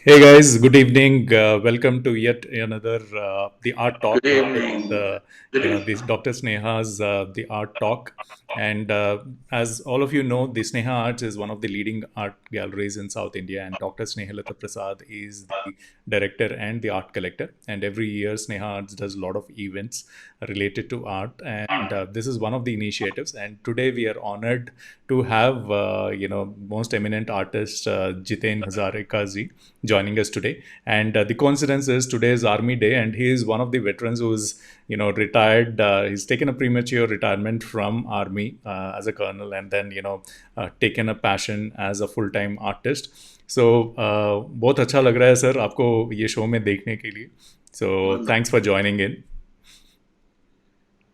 Hey guys, good evening. Welcome to yet another the art talk Good evening. Good this evening. Dr. Sneha's the art talk. And as all of you know, the Sneha Arts is one of the leading art galleries in South India, and Dr. Snehalata Prasad is the director and the art collector. And every year, Sneha Arts does a lot of events related to art, and this is one of the initiatives. And today we are honored to have most eminent artist Jiten Hazarika ji joining us today. And the coincidence is today is Army Day, and he is one of the veterans who's retired. He's taken a premature retirement from Army as a colonel, and then taken a passion as a full time artist. So बहुत अच्छा लग रहा है sir आपको ये show में देखने के लिए. So thanks for joining in.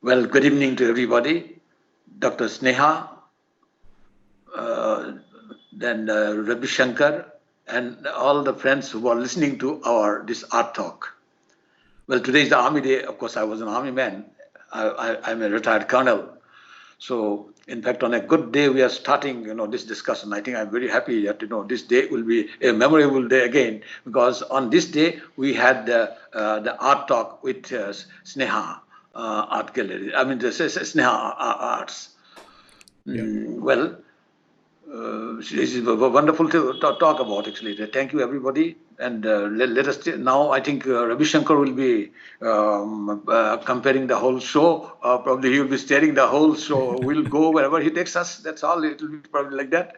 Well, good evening to everybody. Dr. Sneha, uh, then Ravi Shankar, and all the friends who are listening to our this art talk. Well, today is the Army Day. Of course, I was an Army man. I'm a retired colonel. So, in fact, on a good day, we are starting, this discussion. I think I'm very happy that, this day will be a memorable day again, because on this day, we had the art talk with Sneha Art Gallery. I mean, the Sneha Arts. Yeah. Well, this is wonderful to talk about, actually. Thank you, everybody. And let us now, I think Ravi Shankar will be comparing the whole show. Probably he will be steering the whole show. We'll go wherever he takes us. That's all. It will be probably like that.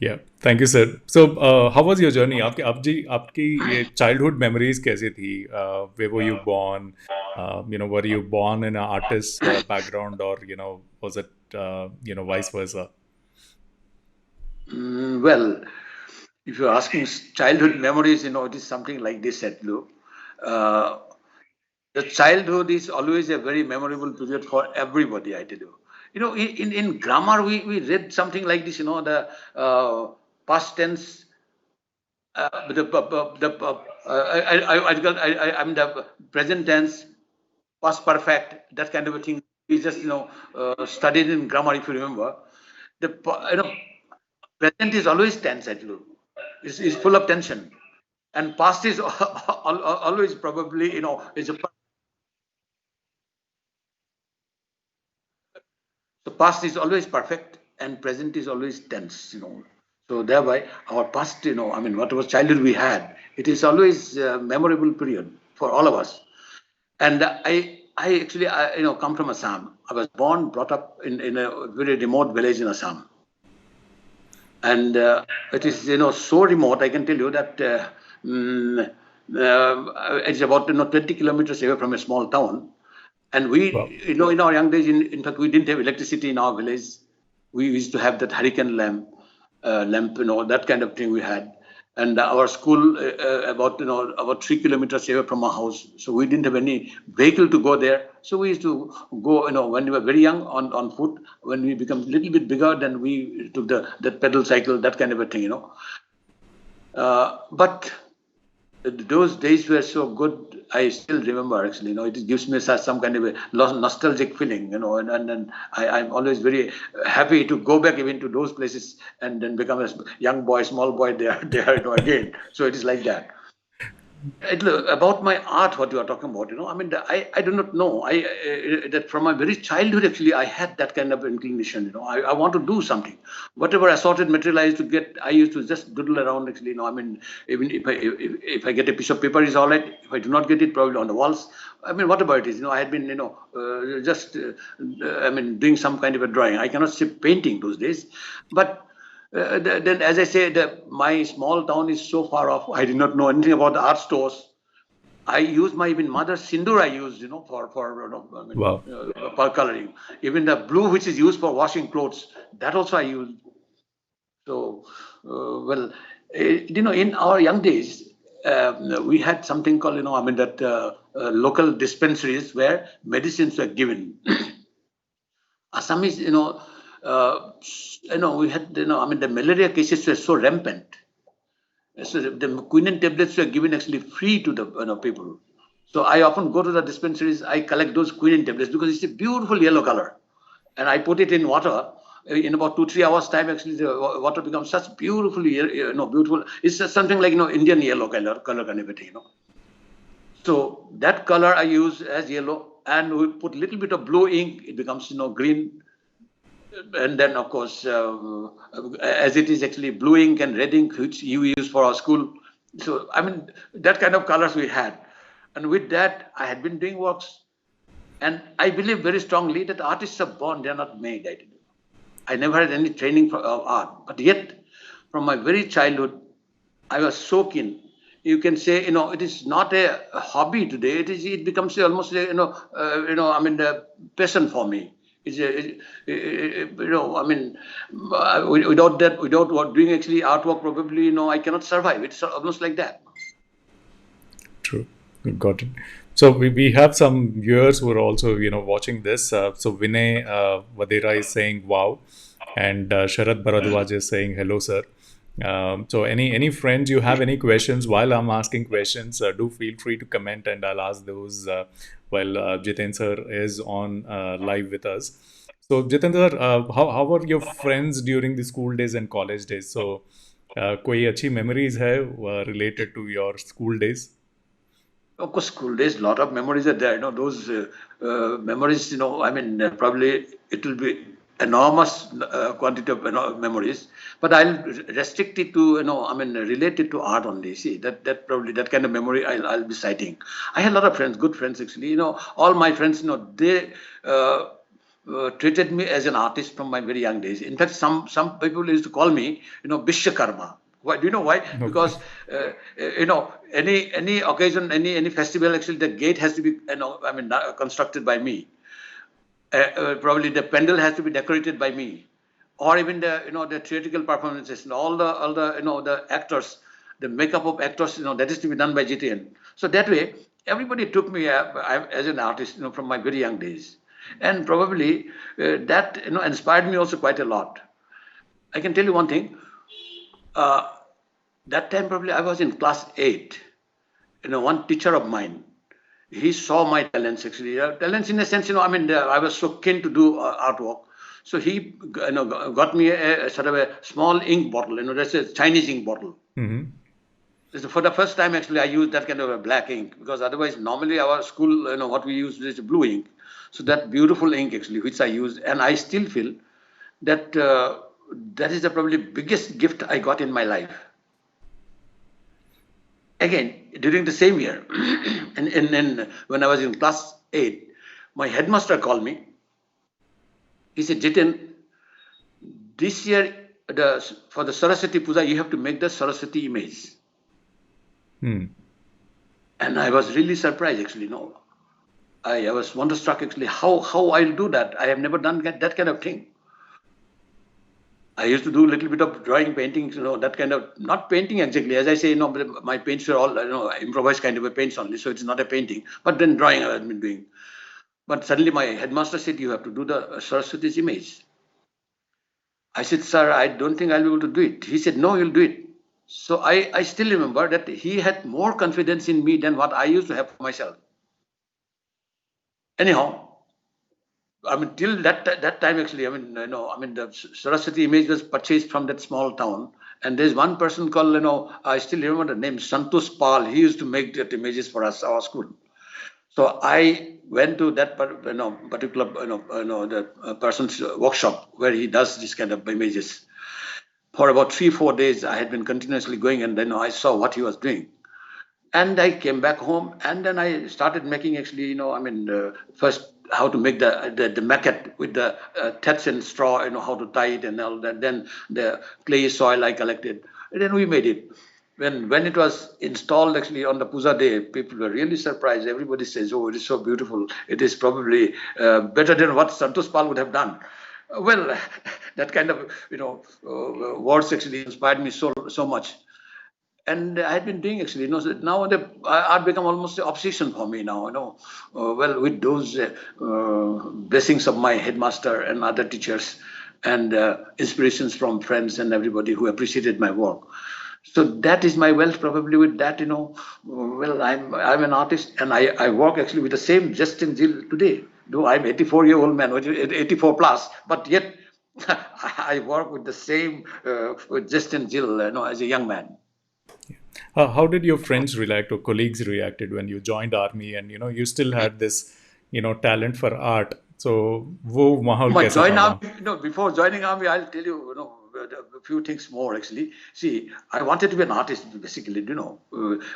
Yeah, thank you, sir. So, how was your journey? आपकी ये childhood memories कैसी थी? Where were you born? Were you born in an artist background, or was it vice versa? Well, if you're asking childhood memories, it is something like this at Blue. Uh, the childhood is always a very memorable period for everybody, I tell you. In grammar, we read something like this, the past tense, I'm the present tense, past perfect, that kind of a thing. We just, studied in grammar, if you remember. Present is always tense, actually. It's full of tension. And past is always probably, is a so past is always perfect and present is always tense. So thereby our past, I mean, whatever childhood we had, it is always a memorable period for all of us. And I actually, come from Assam. I was born, brought up in a very remote village in Assam. And it is, so remote, I can tell you that mm, it's about, 20 kilometers away from a small town. And Wow. we, in our young days, in fact, we didn't have electricity in our village. We used to have that hurricane lamp, that kind of thing we had. And our school, about 3 kilometers away from our house. So we didn't have any vehicle to go there. So we used to go, when we were very young on foot. When we become a little bit bigger, then we took that pedal cycle, that kind of a thing. But those days were so good. I still remember, actually. It gives me some kind of a nostalgic feeling. And I'm always very happy to go back even to those places and then become a young boy, small boy there, again. So it is like that. About my art, what you are talking about, I mean, I do not know. That from my very childhood, actually, I had that kind of inclination. I want to do something. Whatever assorted material I used to get, I used to just doodle around. Actually, I mean, even if I get a piece of paper, is all right. If I do not get it, probably on the walls. I mean, whatever it is, I had been, just, I mean, doing some kind of a drawing. I cannot say painting those days, but then, as I say, my small town is so far off. I did not know anything about the art stores. I used my even mother's sindoor. I used, for I mean, Wow. for coloring. Even the blue which is used for washing clothes, that also I used. So, well, in our young days, we had something called, I mean, that local dispensaries where medicines were given. Assamese, we had, I mean, the malaria cases were so rampant. So the quinine tablets were given actually free to the people. So I often go to the dispensaries. I collect those quinine tablets because it's a beautiful yellow color, and I put it in water. in about 2-3 hours time, actually the water becomes such beautifully, beautiful. It's just something like Indian yellow color kind of a thing. So that color I use as yellow, and we put a little bit of blue ink, it becomes green. And then of course, as it is actually blue ink and red ink, which you use for our school. So I mean, that kind of colors we had, and with that I had been doing works. And I believe very strongly that artists are born, they are not made. I never had any training for art, but yet from my very childhood I was so keen. You can say, it is not a hobby today. It becomes almost a, a passion for me. It's I mean, without that, without doing actually artwork, probably, I cannot survive. It's almost like that. True. Got it. So we have some viewers who are also watching this. So Vinay Vadera is saying wow, and Sharad Bharadwaj is saying hello, sir. So any friends you have any questions while I'm asking questions, do feel free to comment, and I'll ask those while Jiten sir is on live with us. So Jiten sir, how were your friends during the school days and college days? So कोई अच्छी memories है related to your school days? Of course, school days, lot of memories are there. Those memories, I mean, probably it will be enormous quantity of memories, but I'll restrict it to, I mean, relate it to art only. See, that probably that kind of memory I'll be citing. I had a lot of friends, good friends actually. All my friends, they treated me as an artist from my very young days. In fact, some people used to call me, Vishwakarma. Why? Do you know why? Okay. Because any occasion, any festival, actually, the gate has to be, I mean, constructed by me. Probably the pendle has to be decorated by me, or even the the theatrical performances, and all the the actors, the makeup of actors, that is to be done by GTN. So that way, everybody took me as an artist, from my very young days, and probably that inspired me also quite a lot. I can tell you one thing. Uh, that time probably I was in class 8. One teacher of mine, he saw my talents actually. Talents in a sense, I mean, I was so keen to do artwork. So he, got me a sort of a small ink bottle. That's a Chinese ink bottle. Mm-hmm. For the first time, actually, I used that kind of a black ink, because otherwise, normally our school, what we use is blue ink. So that beautiful ink actually, which I use, and I still feel that that is the probably biggest gift I got in my life. Again, during the same year, and when I was in class 8, my headmaster called me. He said, Jiten, this year for the Saraswati Puja, you have to make the Saraswati image. Hmm. And I was really surprised, actually. No, I was wonderstruck, actually, how I'll do that. I have never done that kind of thing. I used to do a little bit of drawing, painting, that kind of, not painting exactly. As I say, my paints are all, improvised kind of a paints only, so it's not a painting. But then drawing I have been doing. But suddenly my headmaster said, you have to do the Saraswati's image. I said, sir, I don't think I'll be able to do it. He said, no, you'll do it. So I still remember that he had more confidence in me than what I used to have for myself. Anyhow, I mean, till that time, actually, I mean, the Saraswati image was purchased from that small town. And there's one person called, I still remember the name, Santosh Pal. He used to make that images for us, our school. So I went to that particular the person's workshop where he does this kind of images. For about 3-4 days, I had been continuously going, and then I saw what he was doing. And I came back home, and then I started making, actually, first how to make the maquette with the thatch and straw, how to tie it and all that. Then the clay soil I collected, and then we made it. When it was installed, actually, on the Puja day, people were really surprised. Everybody says, "Oh, it is so beautiful. It is probably better than what Santosh Pal would have done." Well, that kind of words actually inspired me so much. And I had been doing, actually, so now the art become almost an obsession for me now. Well, with those blessings of my headmaster and other teachers, and inspirations from friends and everybody who appreciated my work. So that is my wealth, probably. With that, well, I'm an artist, and I work actually with the same zest and zeal today. Though I'm 84-year-old man, 84 plus, but yet I work with the same with Justin Jill, as a young man. How did your friends react or colleagues reacted when you joined army and you still had this talent for art? So वो माहौल My कैसा join था army, वहाँ? before joining army, I'll tell you, a few things more actually. See, I wanted to be an artist basically,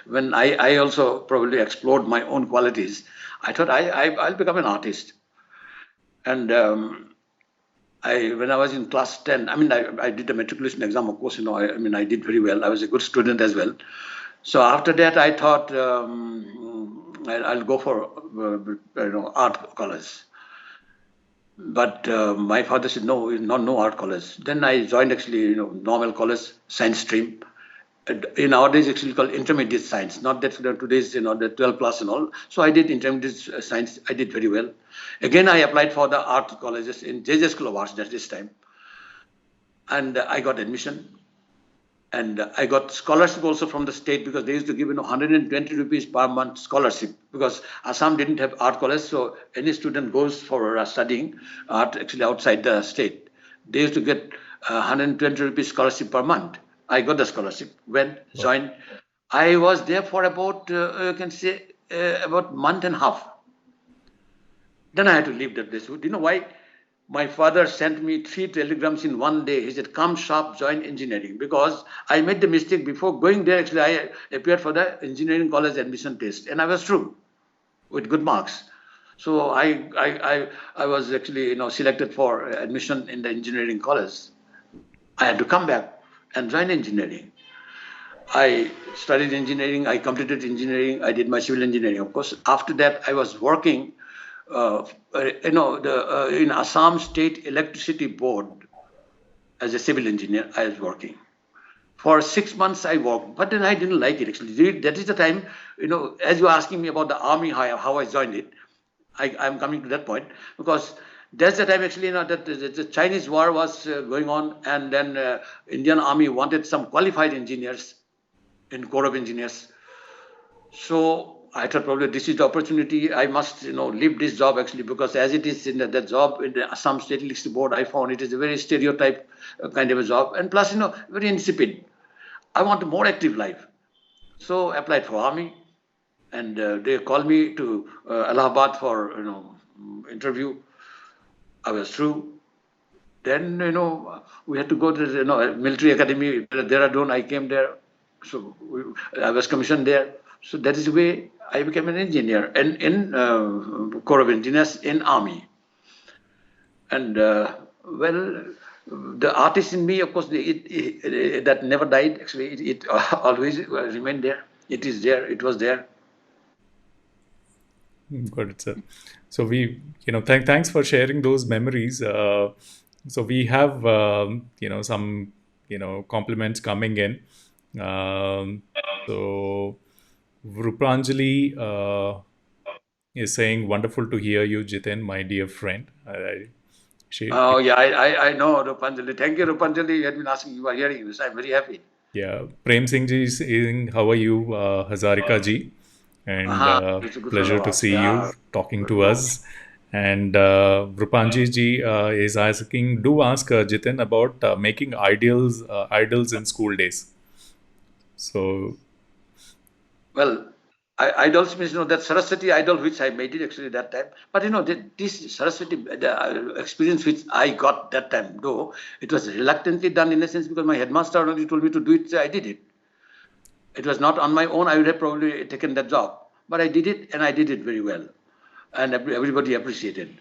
when I also probably explored my own qualities. I thought I'll become an artist. And when I was in class 10, I did a matriculation exam, of course, I did very well. I was a good student as well. So after that, I thought I'll go for, art college. But my father said, no, no art college. Then I joined actually, normal college, science stream. In nowadays, actually called intermediate science, not that today's, the 12 plus and all. So I did intermediate science. I did very well. Again, I applied for the art colleges in JJ School of Arts at this time. And I got admission. And I got scholarship also from the state because they used to give 120 rupees per month scholarship because Assam didn't have art college, so any student goes for studying art actually outside the state. They used to get 120 rupees scholarship per month. I got the scholarship, went, Wow. joined. I was there for about you can say about month and a half. Then I had to leave that place. Do you know why? My father sent me 3 telegrams in one day. He said, come sharp, join engineering. Because I made the mistake before going there, actually, I appeared for the engineering college admission test. And I was through with good marks. So I was actually, selected for admission in the engineering college. I had to come back and join engineering. I studied engineering. I completed engineering. I did my civil engineering, of course. After that, I was working in Assam State Electricity Board as a civil engineer. I was working for 6 months. I worked, but then I didn't like it. Actually, that is the time. As you're asking me about the army, how I joined it. I'm coming to that point because that's the time actually. That the Chinese war was going on, and then Indian Army wanted some qualified engineers in Corps of Engineers. So I thought probably this is the opportunity. I must, leave this job actually because as it is in the job in the Assam State Electricity Board, I found it is a very stereotype kind of a job, and plus, very insipid. I want a more active life, so applied for army, and they called me to Allahabad for interview. I was through. Then we had to go to the military academy, Dehradun. I came there, so I was commissioned there. So that is the way I became an engineer and in Corps of Engineers in Army. And well, the artist in me, of course, that never died. Actually, it always remained there. It is there. It was there. Got it, sir. So thanks for sharing those memories. So we have, some, compliments coming in. So Rupanjali is saying, wonderful to hear you, Jiten, my dear friend. She, Oh yeah, I know Rupanjali. Thank you, Rupanjali. You had been asking. You are hearing this. I'm very happy. yeah, Prem Singh ji is saying, how are you, Hazarika ji? And It's a good friend pleasure of to ours. see you Yeah. talking Good, to good. us. And Rupanji ji is asking, do ask Jitin about making idols in school days. So, Well, idols means that Saraswati idol which I made it actually that time. But this Saraswati experience which I got that time, though it was reluctantly done in a sense because my headmaster only told me to do it, so I did it. It was not on my own. I would have probably taken that job, but I did it and I did it very well, and everybody appreciated.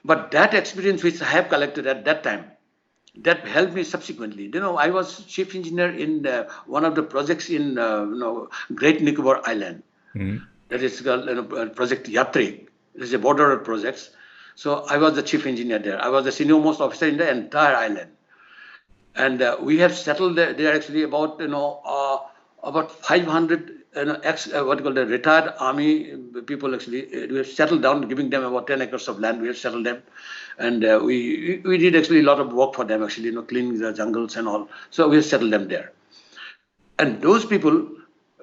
But that experience which I have collected at that time, that helped me subsequently. I was chief engineer in one of the projects in Great Nicobar Island. mm, That is called Project Yatri. It is a border projects. So I was the chief engineer there. I was the senior most officer in the entire island, and we have settled there actually about 500 what you call the retired army people actually. We have settled down, giving them about 10 acres of land. We have settled them, and we did actually a lot of work for them actually, cleaning the jungles and all. So we have settled them there. And those people,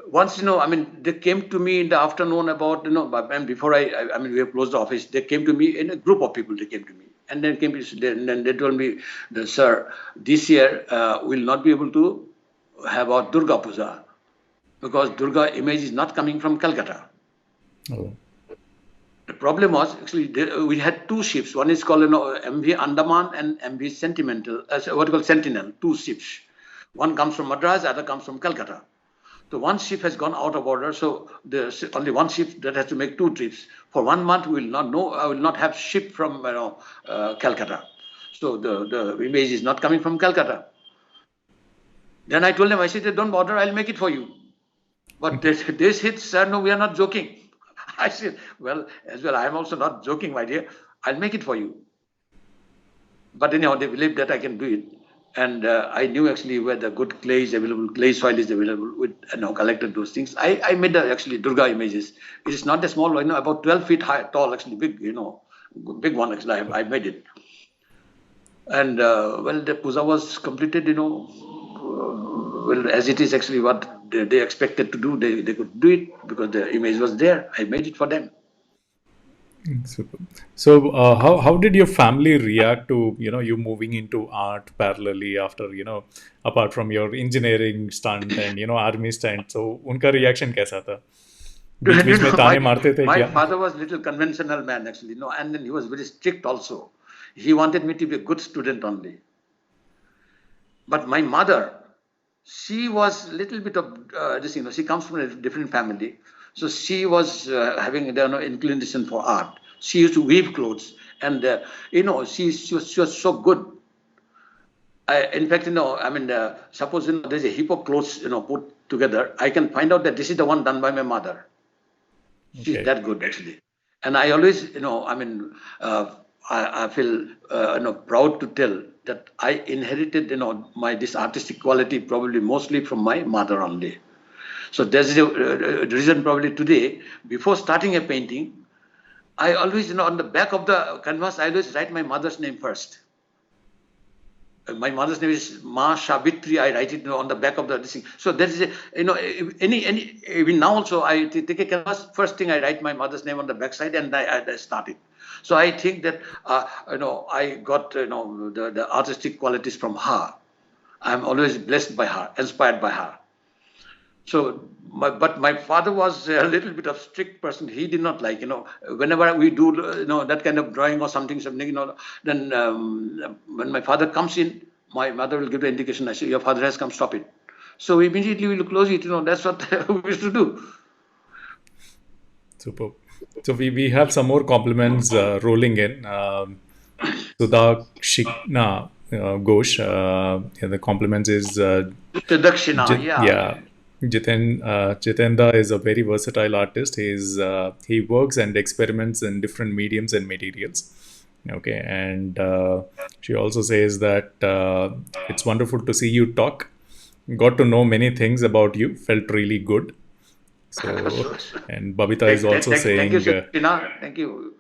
once they came to me in the afternoon about and before I mean we have closed the office. They came to me in a group of people. They came to me And then then they told me, sir, this year we'll not be able to have our Durga Puja because Durga image is not coming from Calcutta. Oh. The problem was actually we had two ships. One is called MV Andaman and MV Sentimental, what you call Sentinel, two ships. One comes from Madras, other comes from Calcutta. So one ship has gone out of order, so there's only one ship that has to make two trips. For 1 month, we will not know. I will not have ship from Calcutta. So the image is not coming from Calcutta. Then I told them, I said, don't bother, I'll make it for you. But this hit, sir, no, we are not joking. I said, well, as well, I'm also not joking, my dear. I'll make it for you. But anyhow, they believed that I can do it. And I knew actually where the good clay is available, clay soil is available. With collected those things. I made actually Durga images. It is not a small, about 12 feet high, tall, actually big, big one. Actually, I made it. And well, the puja was completed. Well, as it is actually what they expected to do, they could do it because the image was there. I made it for them. Super. So, how did your family react to you moving into art parallelly after apart from your engineering stunt and army stunt? So, उनका reaction कैसा था? बीच बीच में ताने मारते थे My क्या? father was little conventional man actually, and then he was very strict also. He wanted me to be a good student only. But my mother, she was little bit of this, she comes from a different family. So she was having inclination for art. She used to weave clothes, and she was so good. In fact, suppose there's a heap of clothes, put together, I can find out that this is the one done by my mother. She's Okay. that good actually, and I always, I feel proud to tell that I inherited, my this artistic quality probably mostly from my mother only. So there's the reason probably today, before starting a painting, I always, on the back of the canvas, I always write my mother's name first. My mother's name is Ma Shavitri. I write it on the back of the thing. So there is even now also I take a canvas. First thing I write my mother's name on the back side and I start it. So I think that I got the artistic qualities from her. I'm always blessed by her, inspired by her. So, but my father was a little bit of strict person. He did not like, whenever we do, that kind of drawing or something, then when my father comes in, my mother will give the indication. I say, your father has come, stop it. So immediately we'll close it. That's what we used to do. Super. So we have some more compliments rolling in. Sudha Shikna Ghosh. The compliments is The Dakshina, yeah. Yeah, Jitenda is a very versatile artist. He works and experiments in different mediums and materials. Okay, and she also says that it's wonderful to see you talk. Got to know many things about you. Felt really good. So, and Babita is also Thank you, saying, Shikshina. Thank you.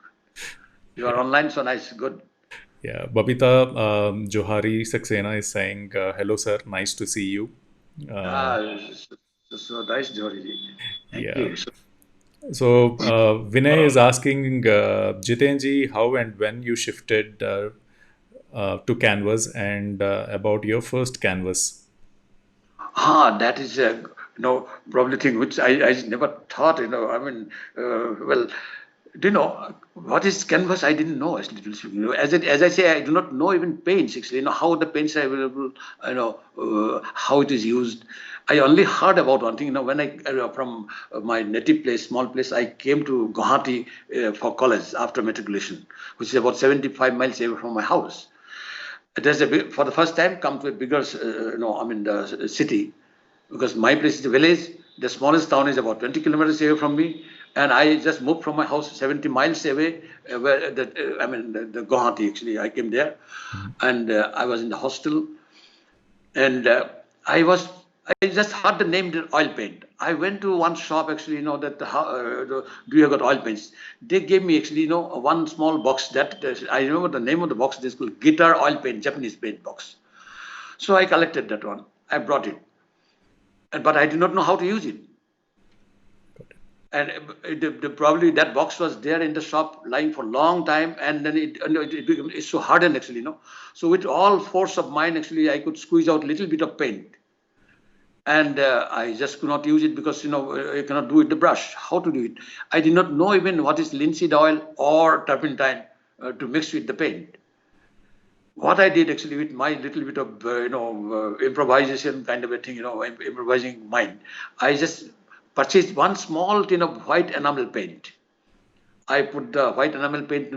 You are online, so nice, good. yeah, Babita Johari Saxena is saying, hello, sir. Nice to see you. Uh, Ah, so nice, Jody. Thank yeah. you. So Vinay is asking Jitenji how and when you shifted to Canvas and about your first Canvas. That is a probably thing which I never thought. Well, do you know what is canvas? I didn't know actually. As I say, I do not know even paints actually. How the paints are available. How it is used. I only heard about one thing. When I from my native place, small place, I came to Guwahati for college after matriculation, which is about 75 miles away from my house. There's for the first time come to a bigger, the city, because my place is a village. The smallest town is about 20 kilometers away from me, and I just moved from my house 70 miles away, where the Guwahati actually. I came there, Mhm. and I was in the hostel, and I just heard the name the oil paint. I went to one shop actually, do you have got oil paints? They gave me actually, one small box that I remember the name of the box. This called guitar oil paint, Japanese paint box. So I collected that one. I brought it, but I did not know how to use it. And probably that box was there in the shop lying for a long time, and then it's so hardened actually, so with all force of mine actually I could squeeze out a little bit of paint, and I just could not use it because you cannot do it with the brush. How to do it? I did not know even what is linseed oil or turpentine to mix with the paint. What I did actually with my little bit of improvisation kind of a thing, improvising mind, I just purchased one small tin of white enamel paint. I put the white enamel paint,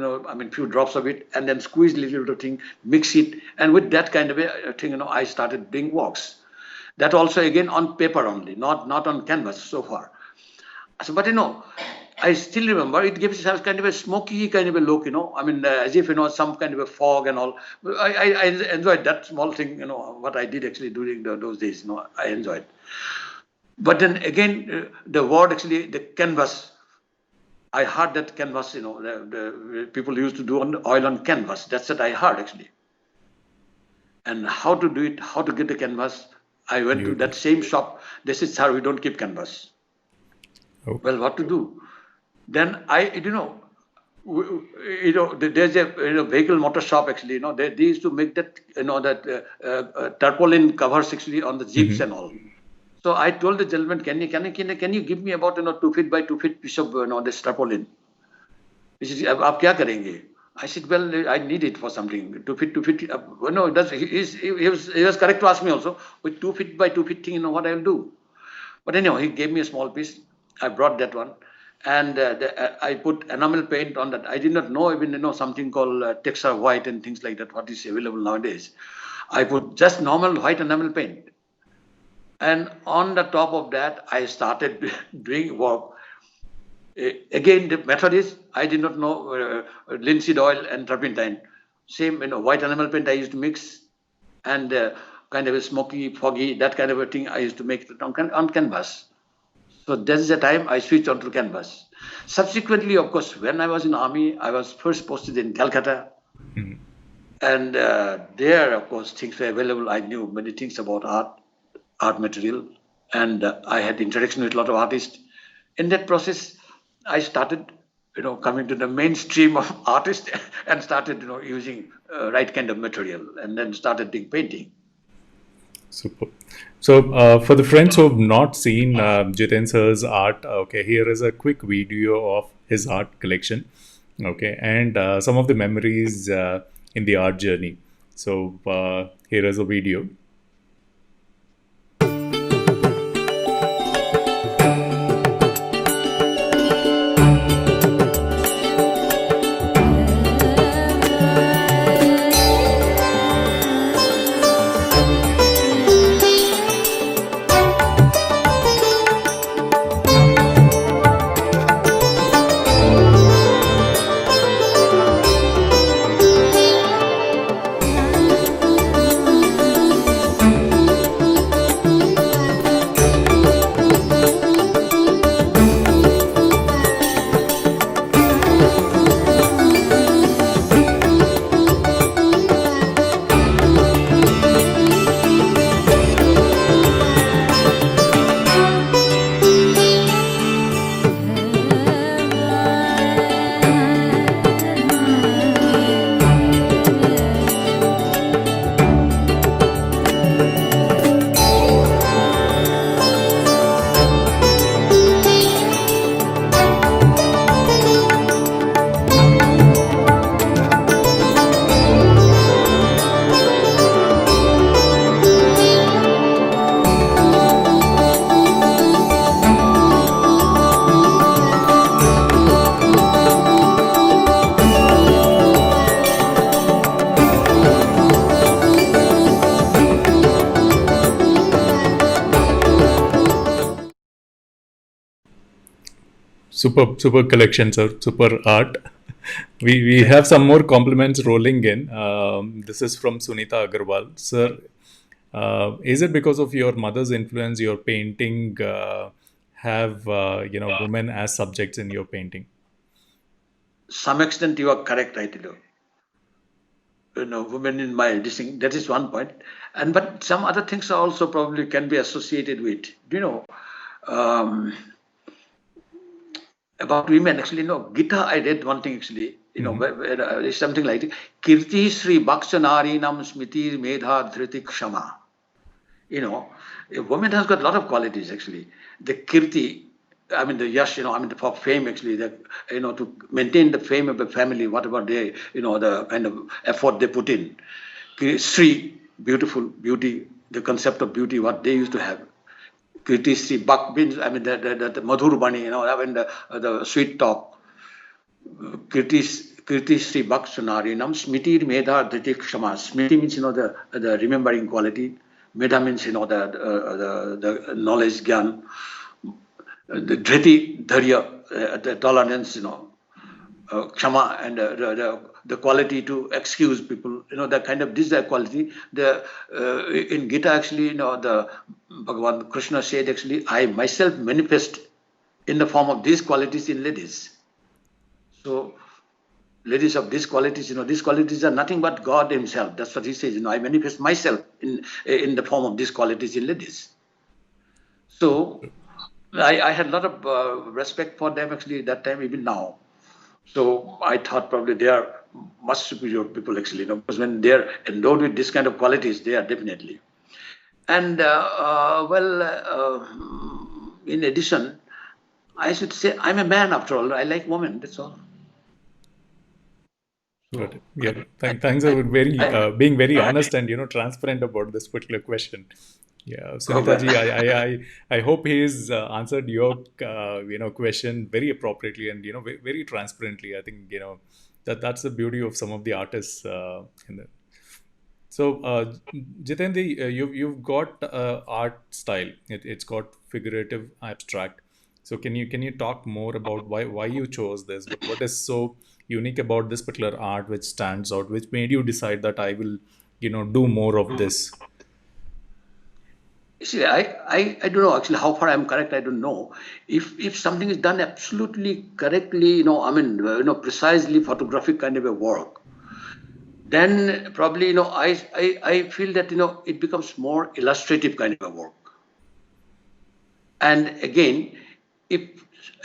few drops of it, and then squeeze a little bit of thing, mix it, and with that kind of a thing, I started doing walks. That also again on paper only, not on canvas so far. So, but I still remember it gives some kind of a smoky kind of a look, as if some kind of a fog and all. I enjoyed that small thing, what I did actually during those days. I enjoyed. But then again, the word actually, the canvas. I heard that canvas, the people used to do oil on canvas. That's what I heard actually. And how to do it, how to get the canvas. I went to that same shop. They said, "Sir, we don't keep canvas." Oh. Well, what to do? Then there's a vehicle motor shop actually. They used to make that tarpaulin covers actually on the jeeps and all. So I told the gentleman, can you give me about 2 feet by 2 feet piece of this tarpaulin? He said, "आप क्या करेंगे?" I said, "Well, I need it for something. 2 feet, 2 feet." No, he was correct to ask me also. With 2 feet by 2 feet thing, what I'll do. But anyhow, he gave me a small piece. I brought that one, and I put enamel paint on that. I did not know even something called texture white and things like that. What is available nowadays? I put just normal white enamel paint, and on the top of that, I started doing work. Again, the method is I did not know linseed oil and turpentine. Same, white enamel paint I used to mix, and kind of a smoky, foggy, that kind of a thing I used to make on canvas. So that is the time I switched onto canvas. Subsequently, of course, when I was in army, I was first posted in Calcutta. And there, of course, things were available. I knew many things about art material, and I had interaction with a lot of artists. In that process, I started, coming to the mainstream of artists and started, using right kind of material, and then started doing painting. Super. So, for the friends who have not seen Jiten sir's art, okay, here is a quick video of his art collection, okay, and some of the memories in the art journey. So, here is a video. Super collection, sir. Super art. We have some more compliments rolling in. This is from Sunita Agarwal, sir. Is it because of your mother's influence your painting have women as subjects in your painting? Some extent you are correct, I tell you. Women in my editing, that is one point. But some other things also probably can be associated with, um, about women, actually, Gita, I read one thing, actually, it's something like, Kirti Sri Bhakshanari Nam Smiti Medha Dhriti Kshama. A woman has got a lot of qualities, actually. The Kirti, I mean, the yash, for fame, actually, to maintain the fame of the family, whatever they, the kind of effort they put in. Sri, beautiful, beauty, the concept of beauty, what they used to have. Kirti Sri Bak means, the Madhur Bani, the sweet talk. Kirti Sri Bak Sunarinam, Smiti Medha Dhiti Kshama. Smiti means, the remembering quality. Medha means, the knowledge, gyan. The Dhriti, Dharya, the tolerance, Kshama, and the quality to excuse people, that kind of, this is a quality. In Gita, actually, the Bhagavan Krishna said, actually, I myself manifest in the form of these qualities in ladies. So, ladies of these qualities are nothing but God Himself. That's what He says. I manifest myself in the form of these qualities in ladies. So, I had a lot of respect for them, actually, at that time, even now. So I thought probably they are much superior people, actually, because when they're endowed with this kind of qualities, they are definitely. And in addition, I should say I'm a man after all. I like women. That's all. Got So it. Yeah. Thanks for being very honest and transparent about this particular question. Yeah, Sunita well, ji, I hope he's answered your question very appropriately and very transparently. I think that's the beauty of some of the artists in the. So, Jiten, you've got art style. It's got figurative, abstract. So, can you talk more about why you chose this? What is so unique about this particular art which stands out, which made you decide that I will, do more of this? see, I don't know actually how far I'm correct. I don't know if something is done absolutely correctly. Precisely photographic kind of a work. Then probably I feel that it becomes more illustrative kind of a work. And again, if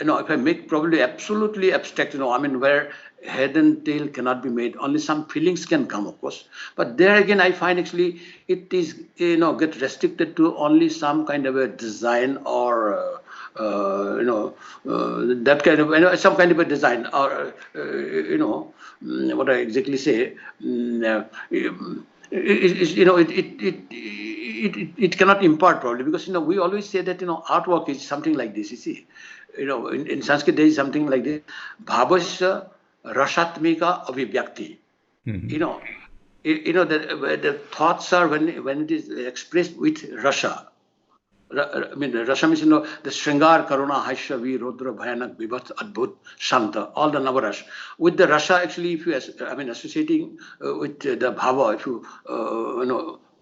I make probably absolutely abstract, where head and tail cannot be made, only some feelings can come, of course. But there again, I find actually it is get restricted to only some kind of a design or that kind of some kind of a design or what I exactly say. It cannot impart probably because we always say that artwork is something like this. You see, in Sanskrit there is something like this: bhavasya rasatmika avibhyakti. Hmm. You know, the thoughts are when it is expressed with rasa. I mean, Rasa means, the Shringar, Karuna, Haisha, Vi, Rudra, Bhayanak, Vibhat, Adbhut, Shanta, all the Navarash. With the Rasa, actually, if you, associating with the Bhava, if you,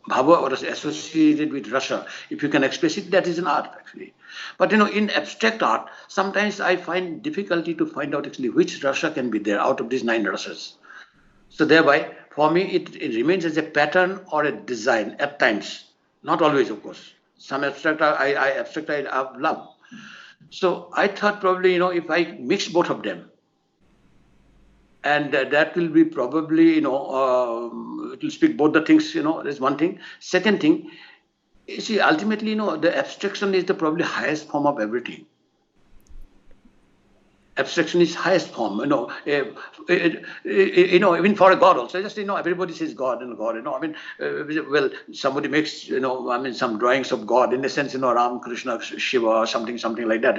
Bhava or associated with Rasa, if you can express it, that is an art, actually. But, in abstract art, sometimes I find difficulty to find out actually which Rasa can be there out of these 9 Rasas. So thereby, for me, it remains as a pattern or a design at times, not always, of course. Some abstract I love. So I thought probably if I mix both of them, and that will be probably it will speak both the things. There's one thing. Second thing, you see, ultimately the abstraction is the probably highest form of everything. Abstraction is highest form, even for a God also. Just everybody says God and God. Well, somebody makes some drawings of God in the sense Ram, Krishna, Shiva, or something like that.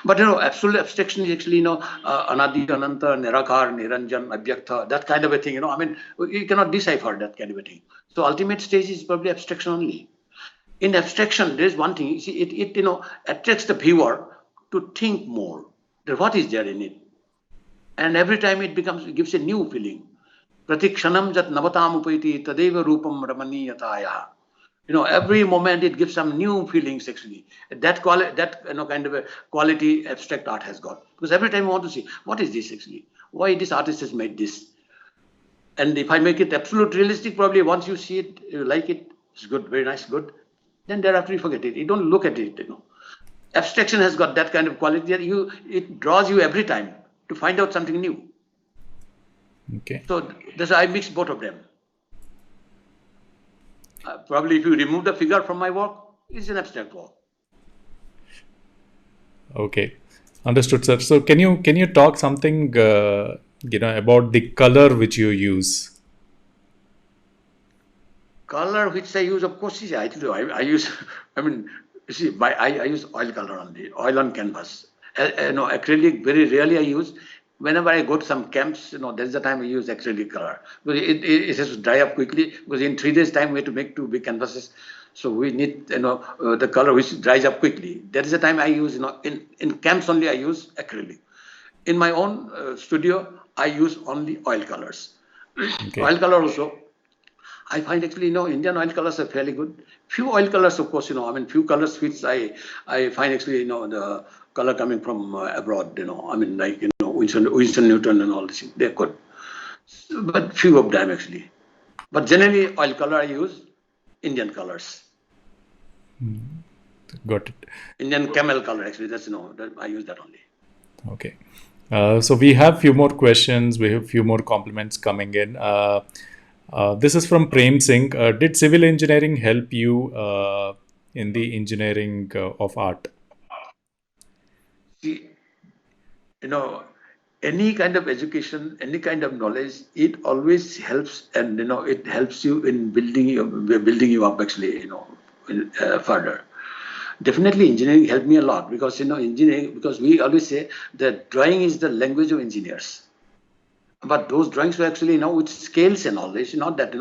But absolute abstraction is actually Anadi, Ananta, Nirakar, Niranjan, Abhyakta, that kind of a thing. You cannot decipher that kind of a thing. So ultimate stage is probably abstraction only. In abstraction, there is one thing. You see, it attracts the viewer to think more. What is there in it? And every time it gives a new feeling. Pratikshanam jat navatam upaiti tadeva rupam ramaniyataya. Every moment it gives some new feelings actually. That kind of a quality abstract art has got. Because every time you want to see, what is this actually? Why this artist has made this? And if I make it absolute realistic, probably once you see it, you like it, it's good, very nice, good. Then thereafter you forget it. You don't look at it. Abstraction has got that kind of quality that it draws you every time to find out something new. Okay. So that's why I mix both of them. Probably if you remove the figure from my work, it's an abstract work. Okay, understood, sir. So can you talk something about the color which you use? Color which I use, of course, I use, I mean, you see, I use oil color only, oil on canvas. Acrylic very rarely I use. Whenever I go to some camps, that's the time I use acrylic color. Because it has to dry up quickly, because in 3 days' time we have to make 2 big canvases. So we need, the color which dries up quickly. That is the time I use, in camps only I use acrylic. In my own studio, I use only oil colors. Okay. Oil color also, I find actually, Indian oil colors are fairly good. Few oil colors, of course, few colors which I find actually, the color coming from abroad, like, Winston Newton and all this, they're good. But few of them actually. But generally, oil color I use Indian colors. Got it. Indian camel color actually, I use that only. Okay. So we have few more questions. We have few more compliments coming in. This is from Prem Singh. Did civil engineering help you in the engineering of art? See, you know, any kind of education, any kind of knowledge, it always helps, and it helps you in building you up actually, further. Definitely, engineering helped me a lot, because engineering, because we always say that drawing is the language of engineers. But those drawings were actually, with scales and all this, not that,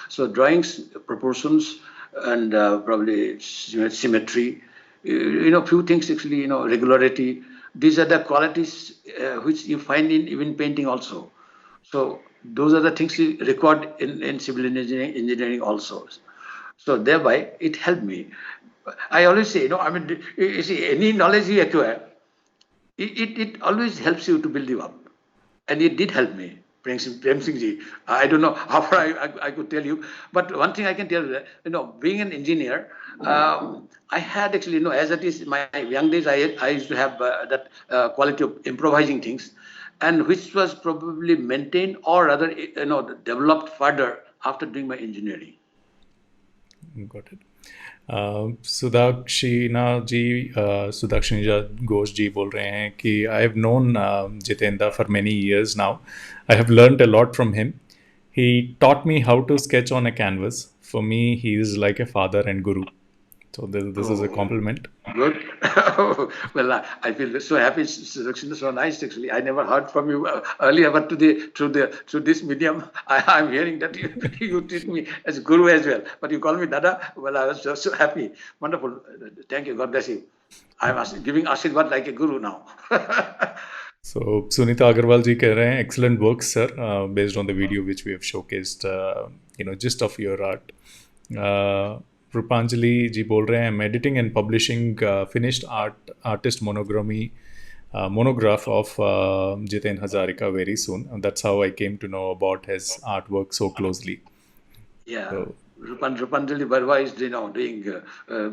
So drawings, proportions, and probably symmetry, few things actually, regularity. These are the qualities which you find in even painting also. So those are the things you record in civil engineering also. So thereby, it helped me. I always say, you see, any knowledge you acquire, it always helps you to build you up. And it did help me, Prem Singh ji. I don't know how far I could tell you, but one thing I can tell you that, being an engineer, I had actually, as it is in my young days, I used to have that quality of improvising things, and which was probably maintained or rather, developed further after doing my engineering. Got it. सुदाक्षिणा जी सुदाक्षिणा घोष जी बोल रहे हैं कि I have known Jitendra for many years now. I have learned a lot from him. He taught me how to sketch on a canvas. For me, he is like a father and guru. So this is a Oh, compliment. good. Well, I feel so happy. Selection is so nice. Actually, I never heard from you earlier, but through this medium, I'm hearing that you treat me as guru as well. But you call me Dada. Well, I was just so happy. Wonderful. Thank you. God bless you. I'm giving Ashirwad like a guru now. So Sunita Agarwal ji कह रहे हैं excellent work sir, based on the video which we have showcased, gist of your art. Rupanjali ji बोल रहे हैं I'm editing and publishing finished artist monograph of Jiten Hazarika very soon. And that's how I came to know about his artwork so closely. Yeah, So, Rupanjali Barwa is doing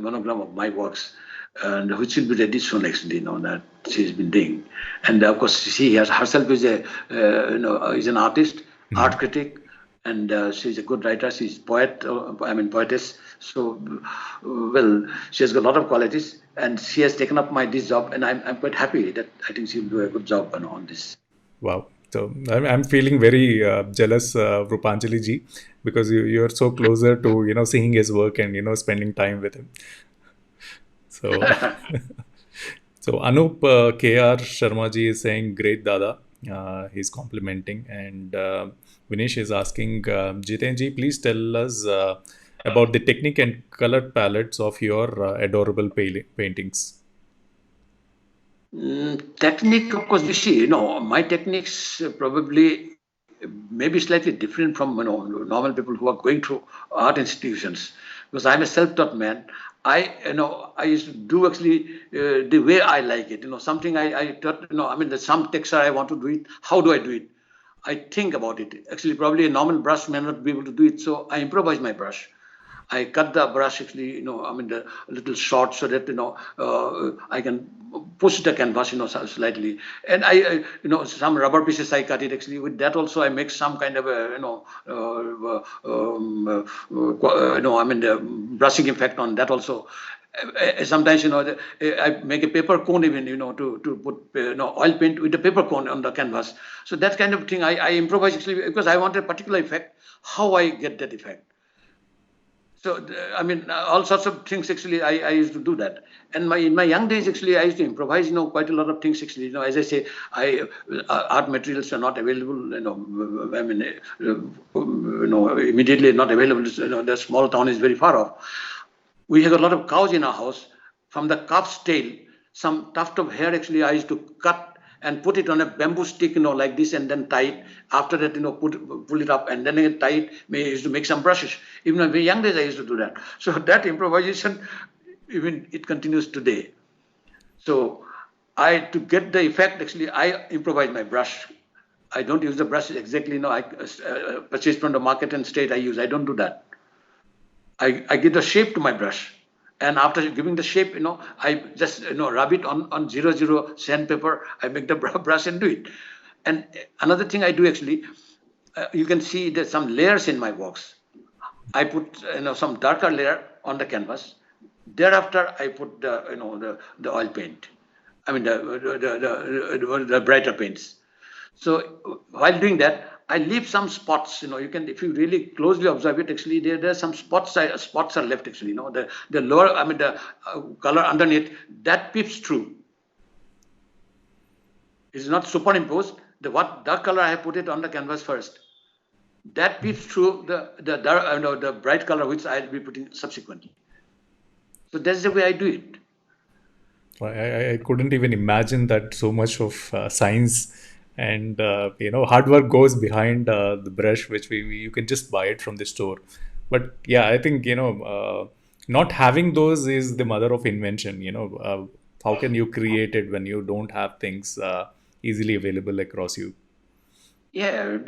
monogram of my works, and which will be ready soon. Actually, that she's been doing, and of course she has herself is is an artist, art critic, and she's a good writer. She's poet, poetess. So, well, she has got a lot of qualities, and she has taken up this job, and I'm quite happy that I think she'll do a good job on this. wow. So I'm feeling very jealous, Rupanjali ji, because you're so closer to seeing his work and spending time with him. So so Anup KR Sharma ji is saying great Dada. He's complimenting, and Vinesh is asking Jiten ji, please tell us about the technique and color palettes of your adorable paintings. Technique, of course, you see, my techniques probably maybe slightly different from normal people who are going through art institutions, because I'm a self-taught man. I used to do actually the way I like it. Something I thought, there's some texture I want to do it. How do I do it? I think about it. Actually, probably a normal brush may not be able to do it, so I improvise my brush. I cut the brush actually, I mean, the little short so that, I can push the canvas, slightly. And some rubber pieces I cut it actually. With that also, I make some kind of a, I mean, the brushing effect on that also. Sometimes, I make a paper cone even, to put, oil paint with the paper cone on the canvas. So that kind of thing I improvise actually because I want a particular effect. How I get that effect? So I mean, all sorts of things actually. I used to do that, and in my young days actually, I used to improvise. Quite a lot of things actually. As I say, art materials are not available. I mean, immediately not available. The small town is very far off. We have a lot of cows in our house. From the calf's tail, some tuft of hair actually I used to cut and put it on a bamboo stick, like this, and then tie it. After that, pull it up and then again tie it. I used to make some brushes. Even in very young days, I used to do that. So that improvisation, even it continues today. So to get the effect, actually, I improvise my brush. I don't use the brush exactly. I purchase from the market and straight I use. I don't do that. I give the shape to my brush. And after giving the shape, I just, rub it on 00 sandpaper. I make the brush and do it. And another thing I do actually, you can see there's some layers in my works. I put, some darker layer on the canvas. Thereafter, I put the oil paint. I mean, the brighter paints. So while doing that, I leave some spots. You can, if you really closely observe it, actually, there are some spots. Spots are left actually. The lower, I mean, the color underneath that peeps through. It's not superimposed. The dark color I have put it on the canvas first. That peeps through the bright color which I'll be putting subsequently. So that's the way I do it. I couldn't even imagine that so much of science and hard work goes behind the brush, which you can just buy it from the store. But yeah, I think not having those is the mother of invention. How can you create it when you don't have things easily available across you? Yeah,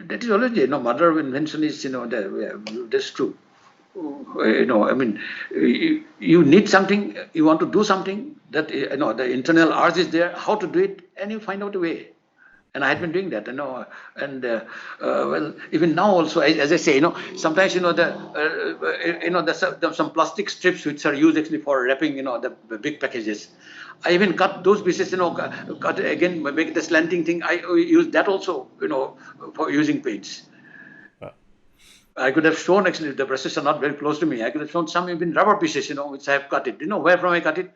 that is already, mother of invention is, that's true. I mean, you need something, you want to do something that, the internal urge is there, how to do it, and you find out a way. And I had been doing that, and well, even now also, as I say, sometimes, there's some plastic strips which are used actually for wrapping, the big packages. I even cut those pieces, cut again, make the slanting thing. I use that also, for using paints. I could have shown actually the brushes are not very close to me. I could have shown some even rubber pieces, which I have cut it. Where from I cut it?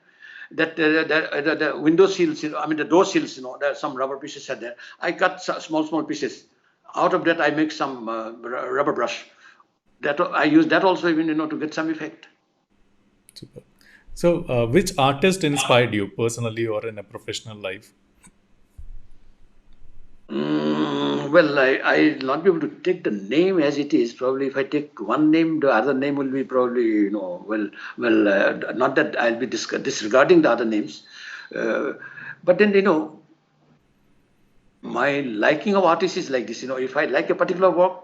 That the window sills, I mean the door sills, there are some rubber pieces are there. I cut small pieces. Out of that, I make some rubber brush. That I use that also even to get some effect. Super. So, which artist inspired you personally or in a professional life? Well, I'll not be able to take the name as it is. Probably if I take one name, the other name will be probably, not that I'll be disregarding the other names. But then, my liking of artists is like this. If I like a particular work,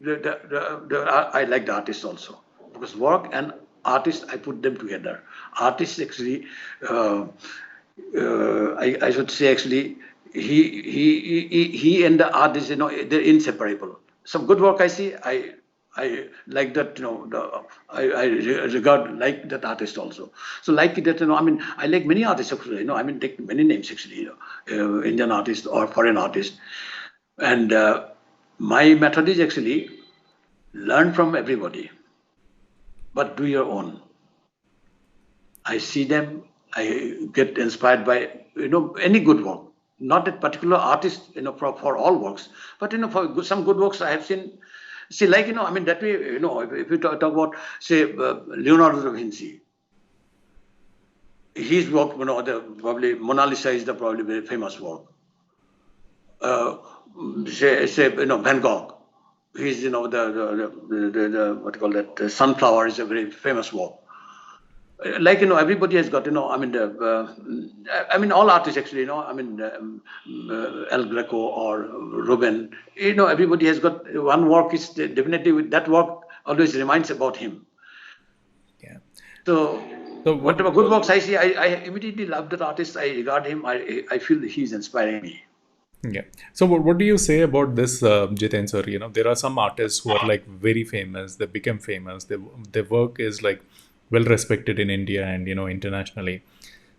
I like the artist also. Because work and artist, I put them together. Artists actually, I should say actually, he and the artist, they're inseparable. Some good work I see, I like that, I regard like that artist also. So like that, I mean, I like many artists actually, I mean, take many names actually, Indian artists or foreign artists. And my method is actually learn from everybody, but do your own. I see them, I get inspired by, any good work. Not that particular artist, for all works, but for some good works I have seen. See, like I mean that way, if you talk about, say, Leonardo da Vinci, his work, probably Mona Lisa is the probably very famous work. Say, Van Gogh, he's the what you call that, Sunflower is a very famous work. Like everybody has got, I mean all artists actually, I mean El Greco or Ruben, everybody has got one work is definitely with that work always reminds about him. Yeah. So So whatever good works I see, I immediately love that artist. I regard him. I feel he's inspiring me. Yeah. So what do you say about this, Jiten sir? You know, there are some artists who are like very famous. They become famous. Their work is like well respected in India and internationally.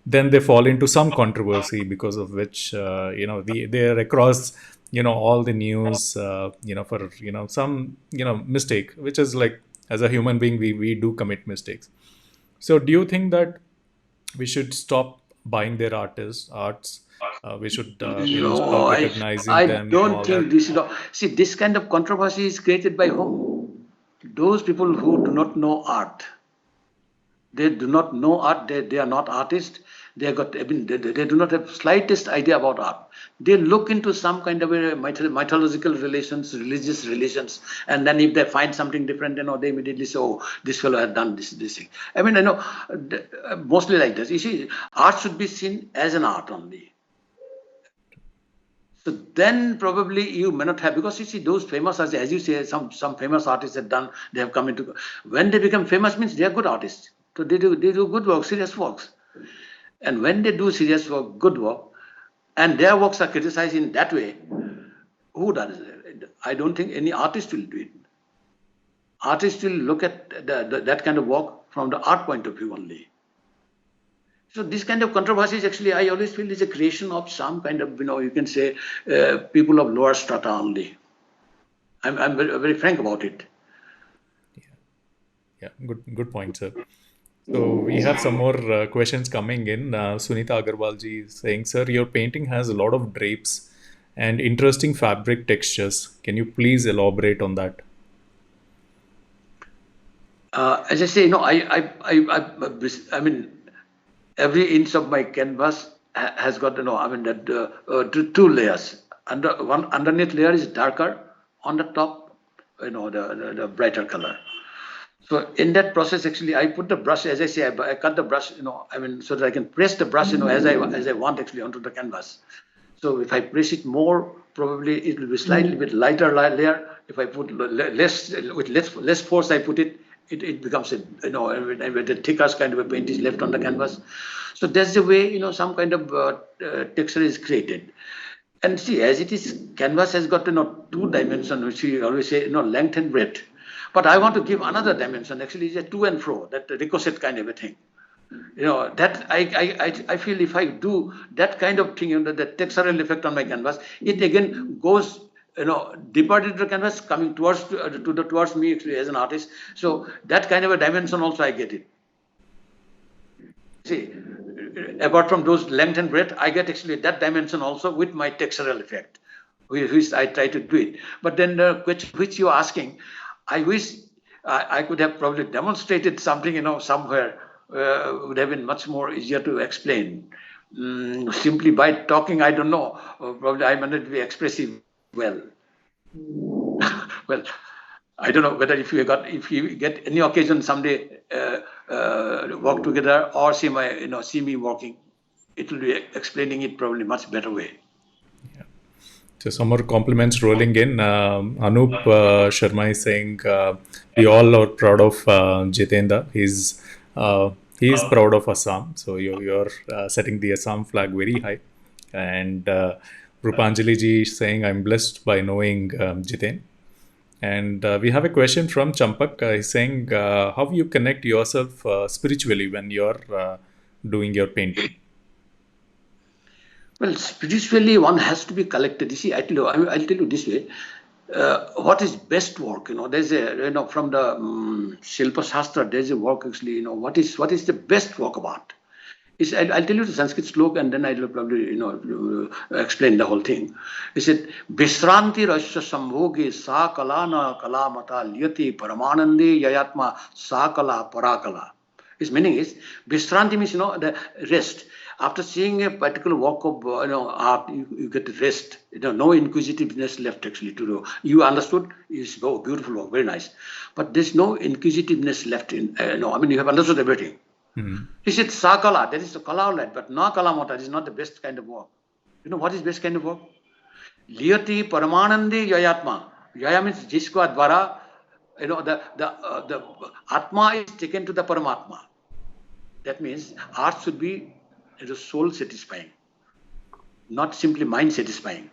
Then they fall into some controversy because of which they are across all the news for some mistake, which is like as a human being we do commit mistakes. So do you think that we should stop buying their arts? We should No, stop I recognizing I them, don't all that. think this is. See, this kind of controversy is created by whom? Those people who do not know art. They do not know art. They are not artists. They got. I mean, they do not have slightest idea about art. They look into some kind of a mythological relations, religious relations, and then if they find something different, they immediately say, "Oh, this fellow had done this thing." I mean, mostly like this. You see, art should be seen as an art only. So then probably you may not have, because you see those famous, as you say, some famous artists have done, they have come into, when they become famous means they are good artists. So they do good work, serious works. And when they do serious work, good work, and their works are criticized in that way, who does it? I don't think any artist will do it. Artists will look at that kind of work from the art point of view only. So this kind of controversies, actually, I always feel is a creation of some kind of, you can say, people of lower strata only. I'm very, very frank about it. Yeah, good point, sir. So we have some more questions coming in. Sunita Agarwal ji is saying, "Sir, your painting has a lot of drapes and interesting fabric textures. Can you please elaborate on that?" As I say, I mean, every inch of my canvas has got, I mean, that two layers. Underneath layer is darker, on the top, the brighter color. So in that process, actually, I put the brush, as I say, I cut the brush, I mean, so that I can press the brush, as I want actually onto the canvas. So if I press it more, probably it will be slightly bit lighter layer. If I put less force, I put it, it becomes a, with the thicker kind of a paint is left on the canvas. So that's the way, some kind of texture is created. And see, as it is, canvas has got, two dimensions, which we always say, length and breadth. But I want to give another dimension. Actually, it's a to and fro, that ricochet kind of a thing. That I feel if I do that kind of thing, the textural effect on my canvas, it again goes, deeper into the canvas, coming towards me actually as an artist. So that kind of a dimension also I get it. See, apart from those length and breadth, I get actually that dimension also with my textural effect, which I try to do it. But then which you're asking, I wish I could have probably demonstrated something, somewhere, would have been much more easier to explain. Simply by talking, I don't know. Probably I might not be expressive well. Well, I don't know whether if you get any occasion someday, work together or see me working, it will be explaining it probably much better way. So some more compliments rolling in. Anup Sharma is saying we all are proud of Jitendra. He is proud of Assam. So you're setting the Assam flag very high. And Rupanjali ji is saying, "I'm blessed by knowing Jiten." And we have a question from Champak. He's saying, "How you connect yourself spiritually when you're doing your painting?" Well, spiritually, one has to be collected. You see, I'll tell you this way. What is best work? There's a, from the Shilpa Shastra, there's a work actually, what is the best work about? I'll tell you the Sanskrit slok and then I'll probably, explain the whole thing. He said, Vishranti Rasya Sambhogi Sa Kalana Kalamata Lyati Paramanandi Yayatma Sa Kala Parakala. His meaning is, Vishranti means, the rest. After seeing a particular work of art, you get rest. No inquisitiveness left actually to do. You understood? It's beautiful work, very nice. But there's no inquisitiveness left in. I mean, you have understood everything. He said, Sakala, that is the kala light, but na kala mata is not the best kind of work. You know what is best kind of work? Liyati Paramanandi Yayatma. Yaya means jiska dwara the Atma is taken to the Paramatma. That means art should be soul satisfying, not simply mind satisfying.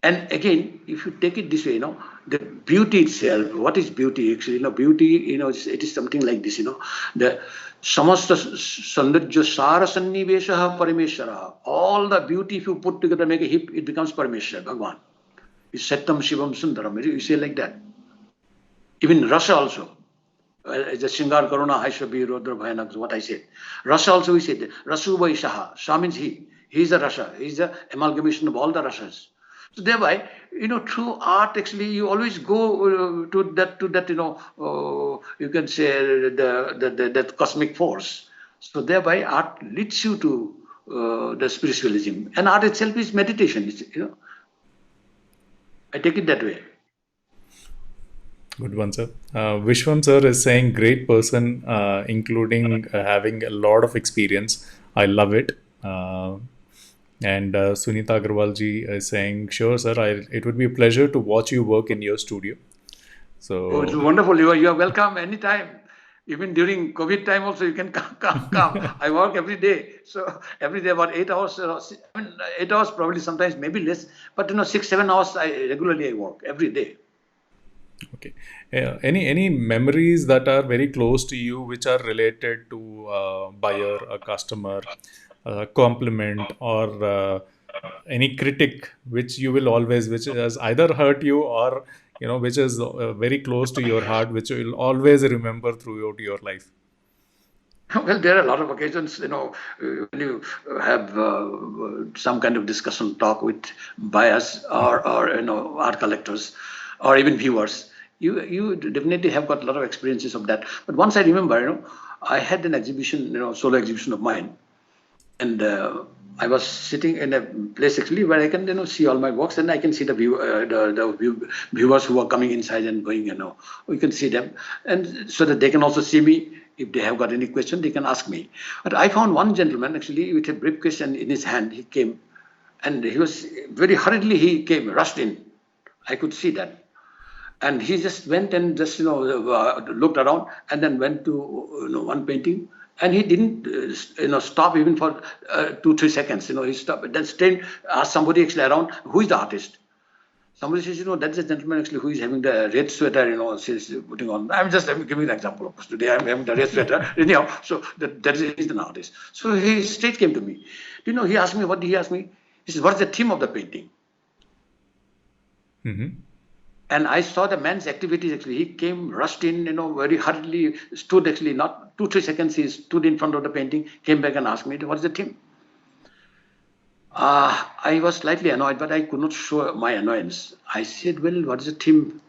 And again, if you take it this way, the beauty itself, what is beauty actually? Beauty, it is something like this, the samasta saundarya sara sannivesha parameshwara. All the beauty, if you put together, make a heap, it becomes Parameshwar, Bhagwan. It's Satyam Shivam Sundaram. You say like that. Even Rasa also. The Shingar Karuna Haishabi Rodra Bhayanak, what I said. Rasa also we said, Rasu Vaishaha. Sha means he. He is a Rasa. He is the amalgamation of all the Rasas. So thereby, through art, actually, you always go to that, you can say that cosmic force. So thereby, art leads you to the spiritualism, and art itself is meditation. I take it that way. Good one, sir. Vishwam sir is saying great person, including having a lot of experience. I love it. And Sunita Agarwal ji is saying, sure, sir, it would be a pleasure to watch you work in your studio. So it's wonderful. You are welcome anytime. Even during COVID time also, you can come. I work every day. So every day about 8 hours, 8 hours probably sometimes, maybe less. But 6, 7 hours regularly I work every day. Okay. Any memories that are very close to you, which are related to a buyer, a customer, a compliment, or any critic, which you will always, which has either hurt you or which is very close to your heart, which you will always remember throughout your life? Well, there are a lot of occasions, when you have some kind of discussion talk with buyers or art collectors or even viewers. You definitely have got a lot of experiences of that. But once I remember, I had an exhibition, solo exhibition of mine, and I was sitting in a place actually where I can see all my works, and I can see the viewers who are coming inside and going. We can see them, and so that they can also see me. If they have got any question, they can ask me. But I found one gentleman actually with a briefcase and in his hand. He came, and he was very hurriedly. He came, rushed in. I could see that. And he just went and just looked around, and then went to one painting, and he didn't stop even for 2-3 seconds. He stopped, then stayed, asked somebody actually around, who is the artist. Somebody says, that's a gentleman actually who is having the red sweater, she's putting on. I'm giving an example, of course. Today I'm having the red sweater. Anyhow, so that is an artist. So he straight came to me. He asked me, what did he ask me? He says, what is the theme of the painting? Mm-hmm. And I saw the man's activities actually. He came, rushed in, very hurriedly, stood actually, not 2-3 seconds, he stood in front of the painting, came back and asked me, what is the theme? I was slightly annoyed, but I could not show my annoyance. I said, well, what is the theme?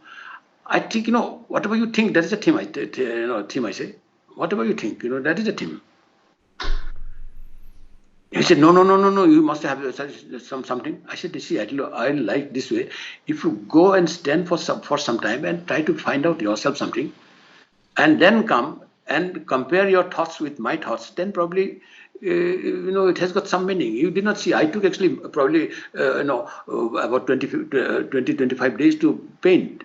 I think, whatever you think, that is the theme, I say. Whatever you think, that is the theme. He said, no, you must have something. I said, see, I like this way. If you go and stand for some time and try to find out yourself something, and then come and compare your thoughts with my thoughts, then probably, it has got some meaning. You did not see. I took actually probably, about 25 days to paint.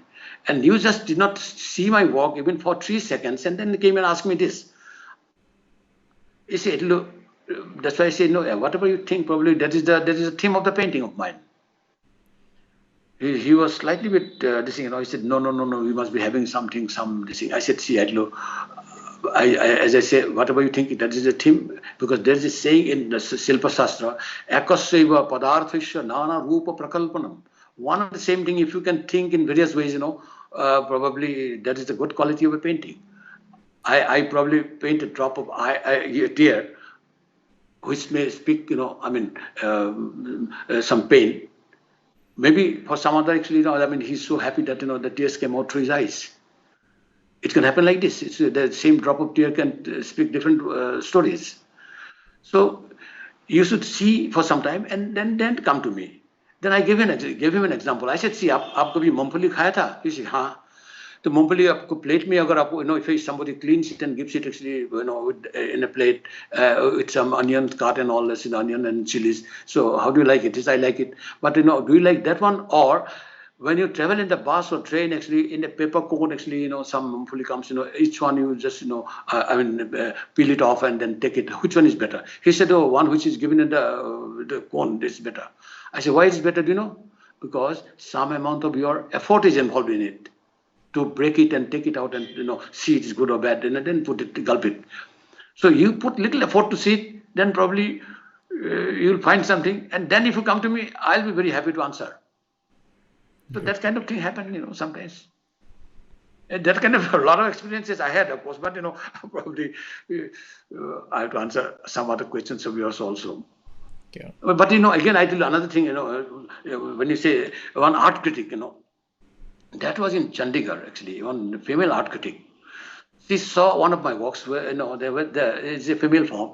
And you just did not see my work even for 3 seconds, and then came and asked me this. You see, that's why I say, no, whatever you think, probably that is the theme of the painting of mine. He was slightly bit this thing, he said, no, we must be having something, this thing. I said, see, as I say, whatever you think, that is the theme, because there is a saying in the Silpa Shastra, Akasaiva padarthasya nana rupa prakalpanam. One and the same thing, if you can think in various ways, probably that is the good quality of a painting. I probably paint a drop of a tear, which may speak, some pain. Maybe for some other, actually, he's so happy that, the tears came out through his eyes. It can happen like this. The same drop of tear can speak different stories. So you should see for some time and then come to me. Then I gave him an example. I said, see, aap kabhi मूंगफली khaya tha? He said, हाँ. तो मूंगफली आपको plate में अगर आपको if somebody cleans it and gives it actually in a plate with some onions cut and all this, onion and chilies. So how do you like it? He said, I like it. But do you like that one, or when you travel in the bus or train, actually in a paper cone, actually, some fully comes, each one you just, peel it off and then take it. Which one is better? He said, oh, one which is given in the cone is better. I said, why is it better? Do you know? Because some amount of your effort is involved in it to break it and take it out and, see it is good or bad, and then put it, gulp it. So you put little effort to see it, then probably you'll find something. And then if you come to me, I'll be very happy to answer. So that kind of thing happened, sometimes. And that kind of a lot of experiences I had, of course, but probably I have to answer some other questions of yours also. Yeah. But again, I tell you another thing. When you say one art critic, that was in Chandigarh actually. One female art critic. She saw one of my works where there is a female form,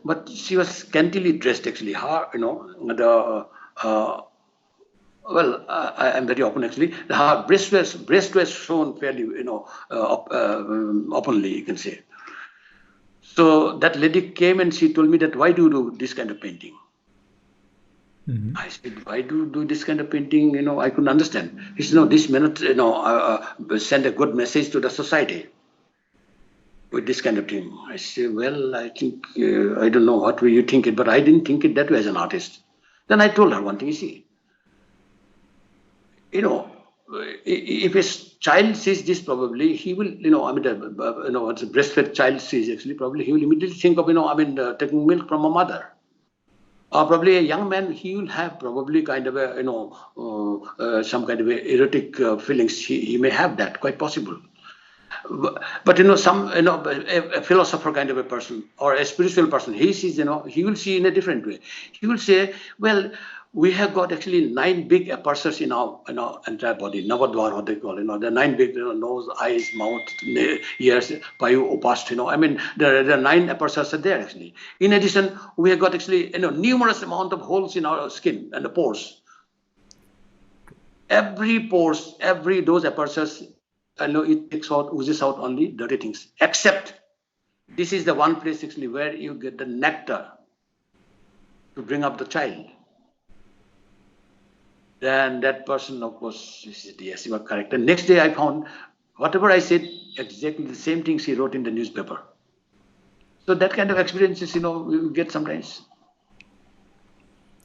but she was scantily dressed actually. Her, the well, I'm very open actually. Her breast was shown fairly, openly, you can say. So that lady came and she told me that, why do you do this kind of painting? Mm-hmm. I said, why do you do this kind of painting? I couldn't understand. He said, no, this may not, send a good message to the society with this kind of thing. I said, well, I think, I don't know what way you think it, but I didn't think it that way as an artist. Then I told her one thing, you see, if a child sees this, probably he will, what's a breastfed child sees, actually, probably he will immediately think of, taking milk from a mother. Or probably a young man, he will have probably kind of a, some kind of a erotic feelings. He may have that, quite possible. But a philosopher kind of a person or a spiritual person, he sees, he will see in a different way. He will say, well, we have got actually 9 big apertures in our entire body, Navadwar, what they call, the 9 big, nose, eyes, mouth, ears, payu, opast, there are 9 apertures are there actually. In addition, we have got actually, numerous amount of holes in our skin and the pores. Every pores, those apertures, it takes out, oozes out only dirty things. Except this is the one place actually where you get the nectar to bring up the child. Then that person, of course, said, yes, you are correct. The next day I found whatever I said, exactly the same things he wrote in the newspaper. So that kind of experiences, we get sometimes.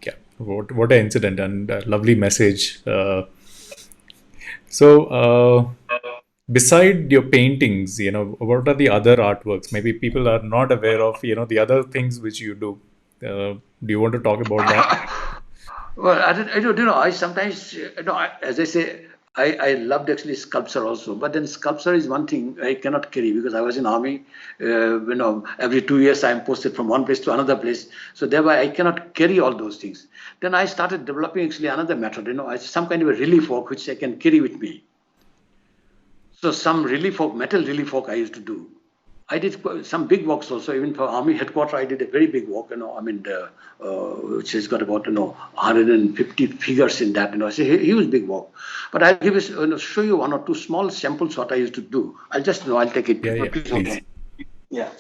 Yeah. What an incident and a lovely message. So, beside your paintings, what are the other artworks? Maybe people are not aware of, the other things which you do. Do you want to talk about that? Well, I don't know. I sometimes, as I say, I loved actually sculpture also. But then sculpture is one thing I cannot carry because I was in army. Every 2 years I am posted from one place to another place. So thereby I cannot carry all those things. Then I started developing actually another method. Some kind of a relief work which I can carry with me. So some relief work, metal relief work I used to do. I did some big works also, even for Army headquarters. I did a very big work, which has got about 150 figures in that. It's a huge big work. But I'll give you, show you 1 or 2 small samples what I used to do. I'll just I'll take it. Yeah, please. Yeah.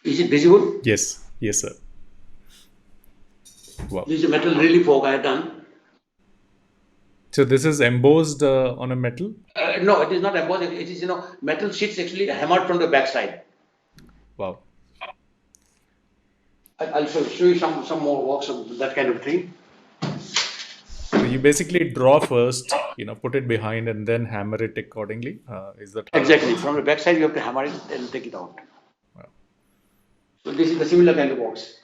Is it visible? Yes, sir. Wow. This is a metal relief work I have done. So this is embossed on a metal? No, it is not embossed. It is, metal sheets actually hammered from the backside. Wow. I'll show you some more works of that kind of thing. So you basically draw first, put it behind and then hammer it accordingly. Is that exactly? From the backside, you have to hammer it and take it out. Wow. So this is the similar kind of box.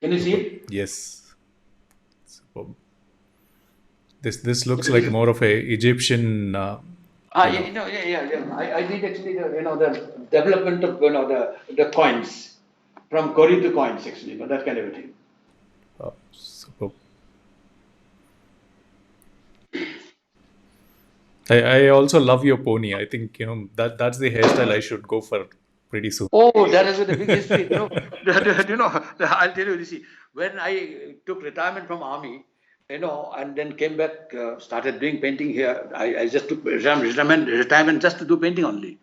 Can you see it? Yes. Superb. This looks like more of a Egyptian. Yeah. I did actually the development of the coins from Kori to coins actually, that kind of a thing. Superb. I also love your pony. I think that's the hairstyle I should go for pretty soon. Oh, that is the big history. I'll tell you. You see, when I took retirement from army, and then came back, started doing painting here. I just took retirement just to do painting only.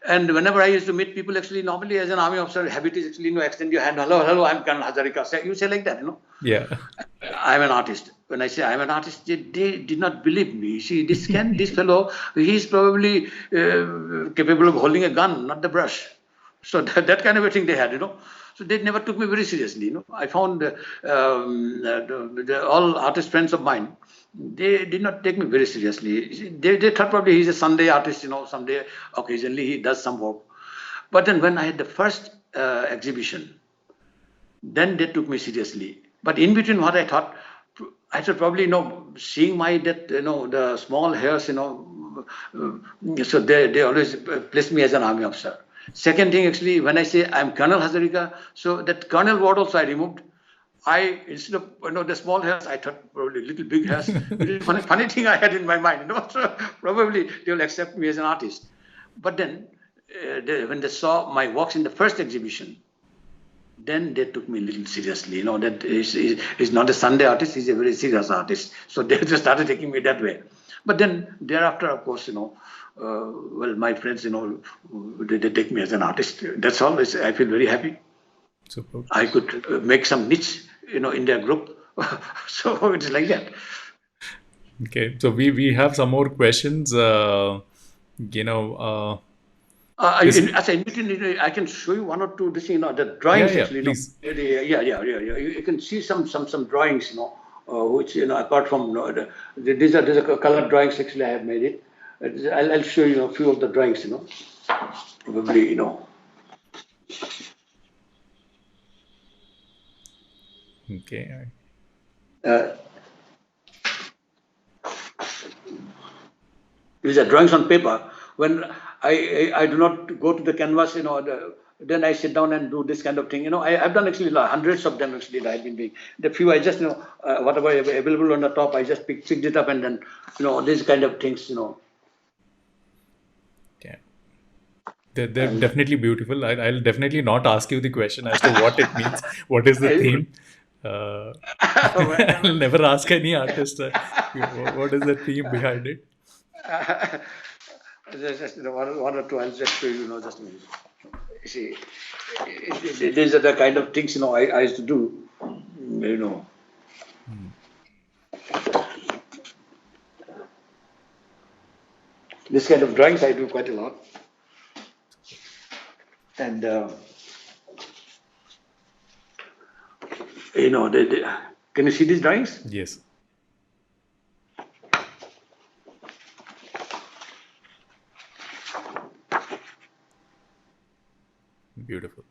And whenever I used to meet people, actually, normally as an army officer, habit is actually, extend your hand. Hello, hello, I'm Colonel Hazarika. You say like that. Yeah. I'm an artist. When I say I'm an artist, they did not believe me. See, this fellow, he's probably capable of holding a gun, not the brush. So that kind of a thing they had. So they never took me very seriously. I found all artist friends of mine, they did not take me very seriously. They thought probably he's a Sunday artist. Someday occasionally he does some work. But then when I had the first exhibition, then they took me seriously. But in between, what I thought probably, seeing my that, the small hairs, so they always placed me as an army officer. Second thing, actually, when I say I'm Colonel Hazarika, so that Colonel word also I removed. Instead of the small hairs, I thought probably little big hairs. It is funny thing I had in my mind. So probably they will accept me as an artist. But then, when they saw my works in the first exhibition, then they took me a little seriously. That he's not a Sunday artist, he's a very serious artist. So they just started taking me that way. But then thereafter, of course, well, my friends, they take me as an artist. That's all. I feel very happy. Super. I could make some niche, in their group. So it's like that. Okay. So we have some more questions. You know, this, As I mentioned, I can show you one or two. The drawings yeah, actually. please. Yeah. You can see some drawings. Which apart from these are colored drawings. Actually, I have made it. I'll show you a few of the drawings. Probably. Okay. Uh, These are drawings on paper. When I do not go to the canvas, then I sit down and do this kind of thing. I've done actually hundreds of them actually that I've been doing. The few I just, whatever available on the top, I just picked it up and then, these kind of things. Yeah. They're definitely beautiful. I'll definitely not ask you the question as to what it means. What is the theme? Uh, I'll never ask any artist what is the theme behind it. Just one or two, I'll just show you, just a minute. See, these are the kind of things, I used to do, This kind of drawings I do quite a lot. And, can you see these drawings? Yes. Beautiful.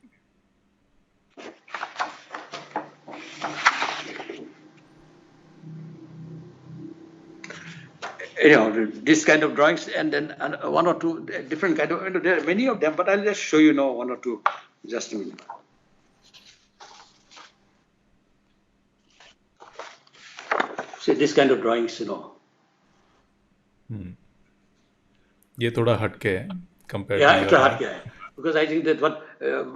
This kind of drawings, and then one or two different kind of, there are many of them, but I'll just show you one or two, just a minute. See, this kind of drawings, ये थोड़ा हटके है compared Yeah, to it's your a hard guy. Because I think that what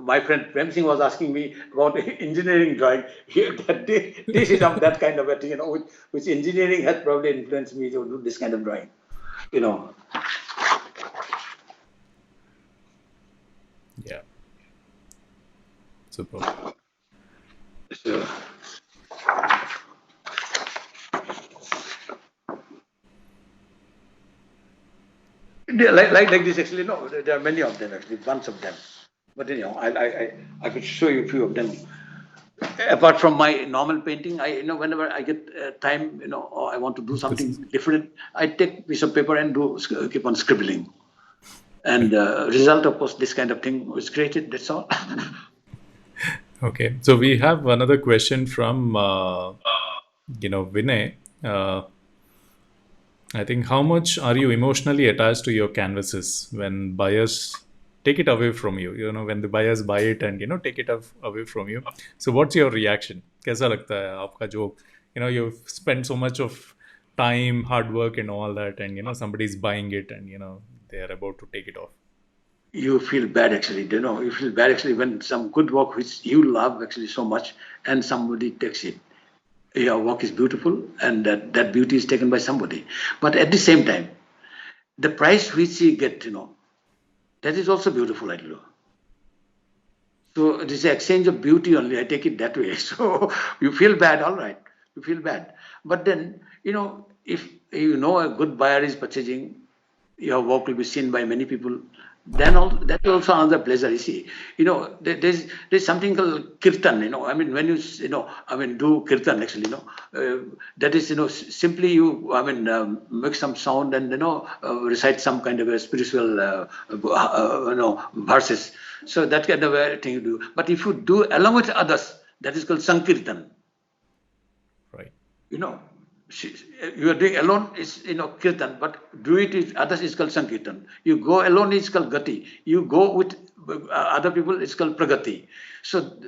my friend Prem Singh was asking me about engineering drawing, here, that this is of that kind of a thing, which engineering has probably influenced me to do this kind of drawing, Yeah. Super. So, like this actually, no, there are many of them actually, bunch of them. But I could show you a few of them. Apart from my normal painting, whenever I get time, or I want to do something different, I take piece of paper and keep on scribbling. And result, of course, this kind of thing was created. That's all. Okay. So we have another question from Vinay. I think, how much are you emotionally attached to your canvases when buyers take it away from you? When the buyers buy it and take it away from you. So what's your reaction? कैसा लगता है आपका जो you've spent so much of time, hard work, and all that, and somebody's buying it and they are about to take it off. You feel bad actually. You feel bad actually when some good work which you love actually so much and somebody takes it. your work is beautiful, and that beauty is taken by somebody. But at the same time, the price which you get, that is also beautiful, I know. So it is an exchange of beauty only. I take it that way. So you feel bad, all right. You feel bad. But then, if you know a good buyer is purchasing, your work will be seen by many people. Then that is also another pleasure. You see, there's something called kirtan. I mean, when do kirtan actually. That is simply you. I mean, make some sound and recite some kind of a spiritual verses. So that kind of a thing you do. But if you do along with others, that is called sankirtan. Right. you know you are doing alone is kirtan, but do it with others is called sankirtan. You go alone is called gati. You go with other people it's called pragati. So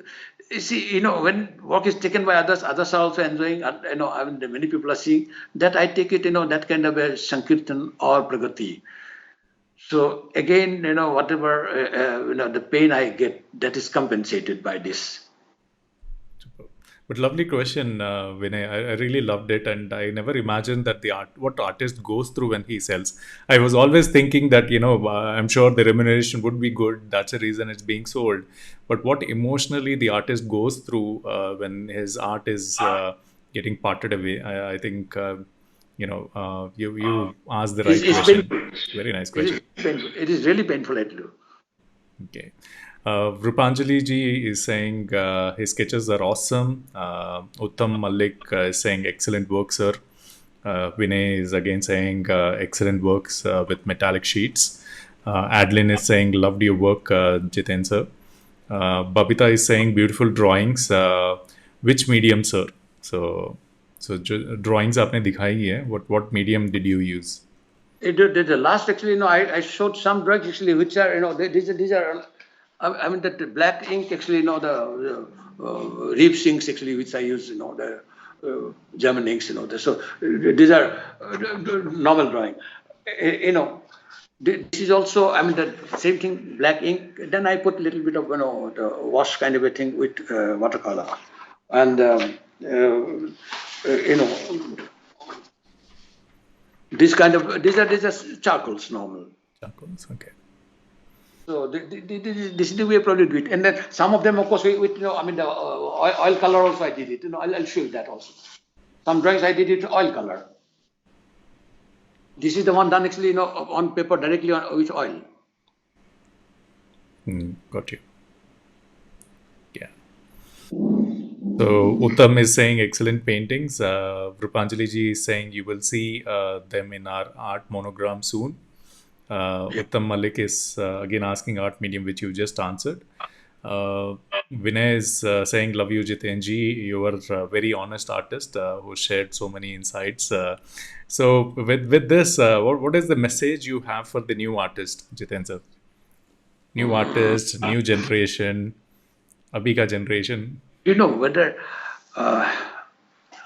you see, when work is taken by others, others are also enjoying. I mean, many people are seeing that. I take it, that kind of a sankirtan or pragati. So again, whatever the pain I get, that is compensated by this. Super. But lovely question, Vinay. I really loved it, and I never imagined that what artist goes through when he sells. I was always thinking that I'm sure the remuneration would be good. That's the reason it's being sold. But what emotionally the artist goes through when his art is getting parted away, I think you asked the right It's question. painful. Very nice It is question. painful. It is really painful, I tell you. Okay. Rupanjali ji is saying his sketches are awesome. Uttam Malik is saying excellent work, sir. Vinay is again saying excellent works with metallic sheets. Adeline is saying loved your work, Jiten sir. Babita is saying beautiful drawings. Which medium, sir? So drawings आपने दिखाई है. What medium did you use? The last actually, I showed some drugs actually, which are, these are, I mean, that black ink actually, reef inks actually, which I use, the German inks, so these are normal drawing. This is also, I mean, the same thing, black ink. Then I put a little bit of, the wash kind of a thing with watercolor. And, you know, these are charcoals normal. Charcoals. Okay. So this is the way I probably do it. And then some of them, of course, with I mean, the oil color also I did it. I'll show you that also. Some drawings I did it oil color. This is the one done actually, on paper directly with oil. Got you. Yeah. So Uttam is saying excellent paintings. Rupanjali ji is saying you will see them in our art monogram soon. Yeah. Uttam Malik is again asking art medium, which you just answered. Vinay is saying love you, Jiten ji. You are a very honest artist who shared so many insights. So with this, what is the message you have for the new artist, Jiten sir? New artist, new generation, abhi ka generation. Whether uh,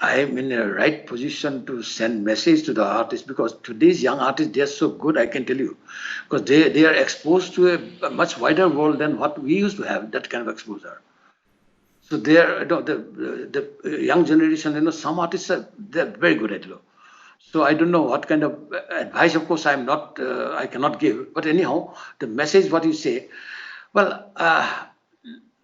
I am in a right position to send message to the artists, because today's young artists, they are so good, I can tell you, because they are exposed to a much wider world than what we used to have, that kind of exposure. So they are, the young generation, some artists are they're very good at it. So I don't know what kind of advice. Of course, I cannot give. But anyhow, the message what you say. Well,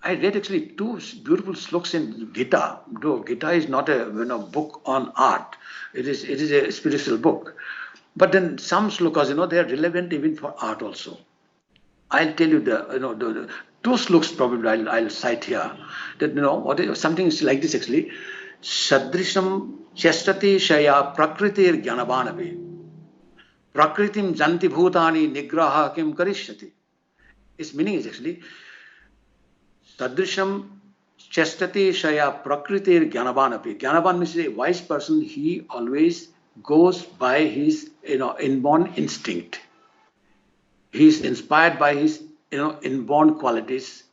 I read actually two beautiful sloks in Gita. Though Gita is not a book on art, it is a spiritual book. But then some slokas, they are relevant even for art also. I'll tell you the two sloks probably I'll cite here. That something is like this actually. Sadrisham chestati shaya prakritir jnanavanavi. Prakritim janti bhutani nigraha kim karishyati. Its meaning is actually Sadrisham chestati shaya prakritir jnanavanavi. Jnanavan means a wise person. He always goes by his inborn instinct. He is inspired by his inborn qualities.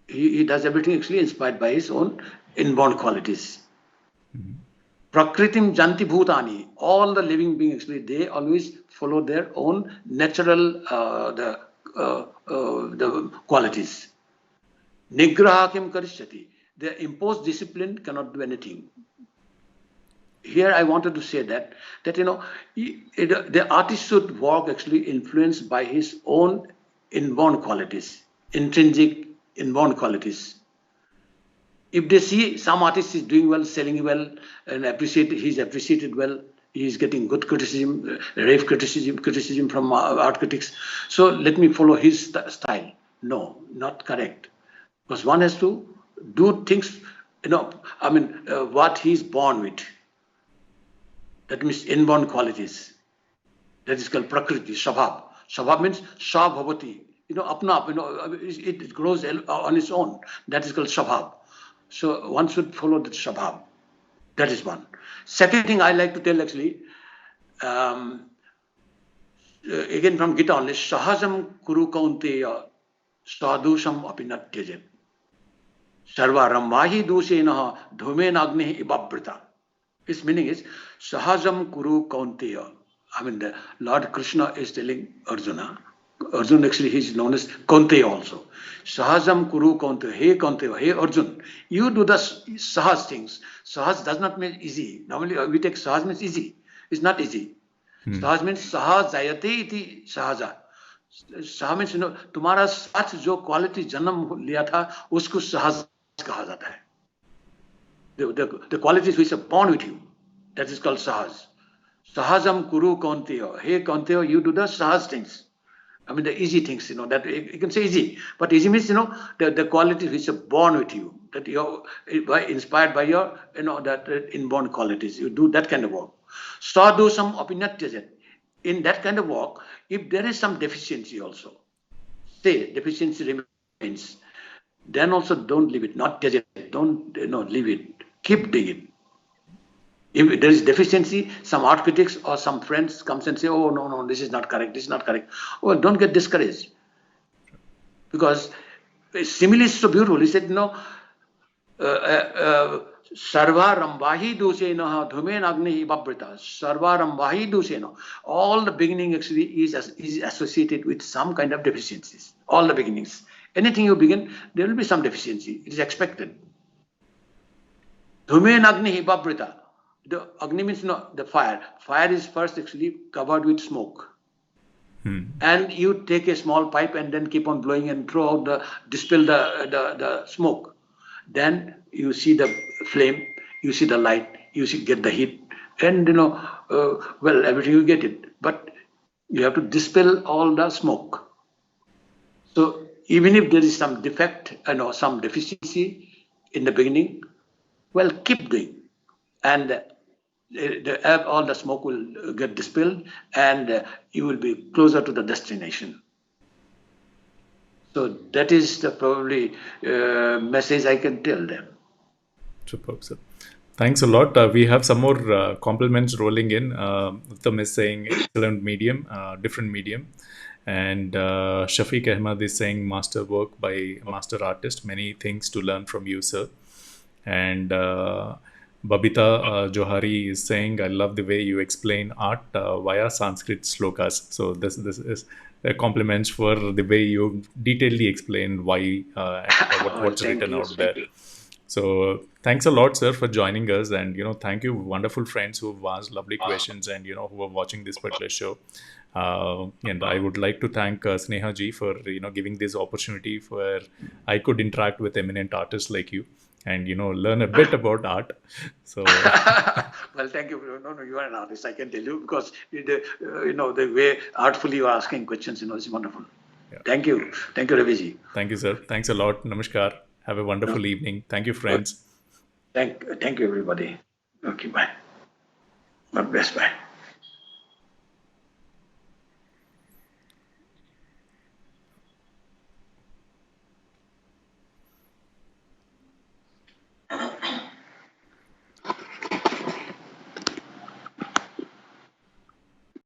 He does everything actually inspired by his own inborn qualities. Prakritim janti bhutani. All the living beings actually they always follow their own natural the qualities. Nigraha kim karishyati. Their imposed discipline cannot do anything. here I wanted to say that the artist should work actually influenced by his own inborn qualities, intrinsic inborn qualities. If they see some artist is doing well, selling well, and he's appreciated well, he's getting good criticism, rave criticism from art critics. So let me follow his style. No, not correct. Because one has to do things, what he's born with. That means inborn qualities. That is called prakriti, shabhab. Shabhab means shabhavati. Apna, it grows on its own. That is called shabhab. So one should follow the shabhab. That is one. Second thing I like to tell actually, again from Gita only, sahajam kuru kaunteya sadhusham apinatyajet. Sarva ramvahi dusena dhumen agni ibabrita. Its meaning is sahajam kuru kaunteya. I mean, the Lord Krishna is telling Arjuna. Arjun actually he is known as Kaunteya also. Sahajam kuru kaunteya. Hey Kaunteya, hey Arjun, you do the sahaj things. Sahaj does not mean easy. Normally we take sahaj means easy. It's not easy. Sahaj means sahaj jayate iti sahaja. Sahaj means तुम्हारा साथ जो quality जन्म लिया था उसको सहज कहा जाता है. The qualities which are born with you, that is called sahaj. Sahajam kuru kaunteya. Hey Kaunteya, you do the sahaj things. I mean the easy things, that you can say easy, but easy means the qualities which are born with you, that you're inspired by your that inborn qualities. You do that kind of work. Sadhu some opinatyajet. In that kind of work, if there is some deficiency also, say deficiency remains, then also don't leave it. Not tyajet. Don't leave it. Keep doing it. If there is deficiency, some art critics or some friends comes and say, oh, no, this is not correct, this is not correct. Oh, don't get discouraged. Because simile is so beautiful. He said, Sarva Rambahi Dusena Dhumen Agni Babrita. Sarva Rambahi Dusena. All the beginning actually is associated with some kind of deficiencies. All the beginnings. Anything you begin, there will be some deficiency. It is expected. Dhumen Agni Babrita. The Agni means the fire. Fire is first actually covered with smoke. And you take a small pipe and then keep on blowing and dispel the smoke. Then you see the flame, you see the light, get the heat, and everything you get it. But you have to dispel all the smoke. So even if there is some defect, some deficiency in the beginning, well, keep doing, and all the smoke will get dispelled, and you will be closer to the destination. So that is the probably message I can tell them. Superb, sir. Thanks a lot. We have some more compliments rolling in. Uttam is saying excellent medium, different medium. And Shafiq Ahmad is saying master work by master artist. Many things to learn from you, sir. And Babita Johari is saying, I love the way you explain art via Sanskrit slokas. So this is compliments for the way you detailedly explain why what's written out there. So thanks a lot, sir, for joining us, and thank you, wonderful friends who have asked lovely questions and who are watching this particular show. And I would like to thank Sneha ji for giving this opportunity where I could interact with eminent artists like you and learn a bit about art. So well, thank you. No, you are an artist, I can tell you, because the way artfully you are asking questions, is wonderful. Yeah. Thank you, Ravi ji. Thank you, sir. Thanks a lot. Namaskar. Have a wonderful evening. Thank you, friends. Thank you, everybody. Okay, bye. God bless. Bye.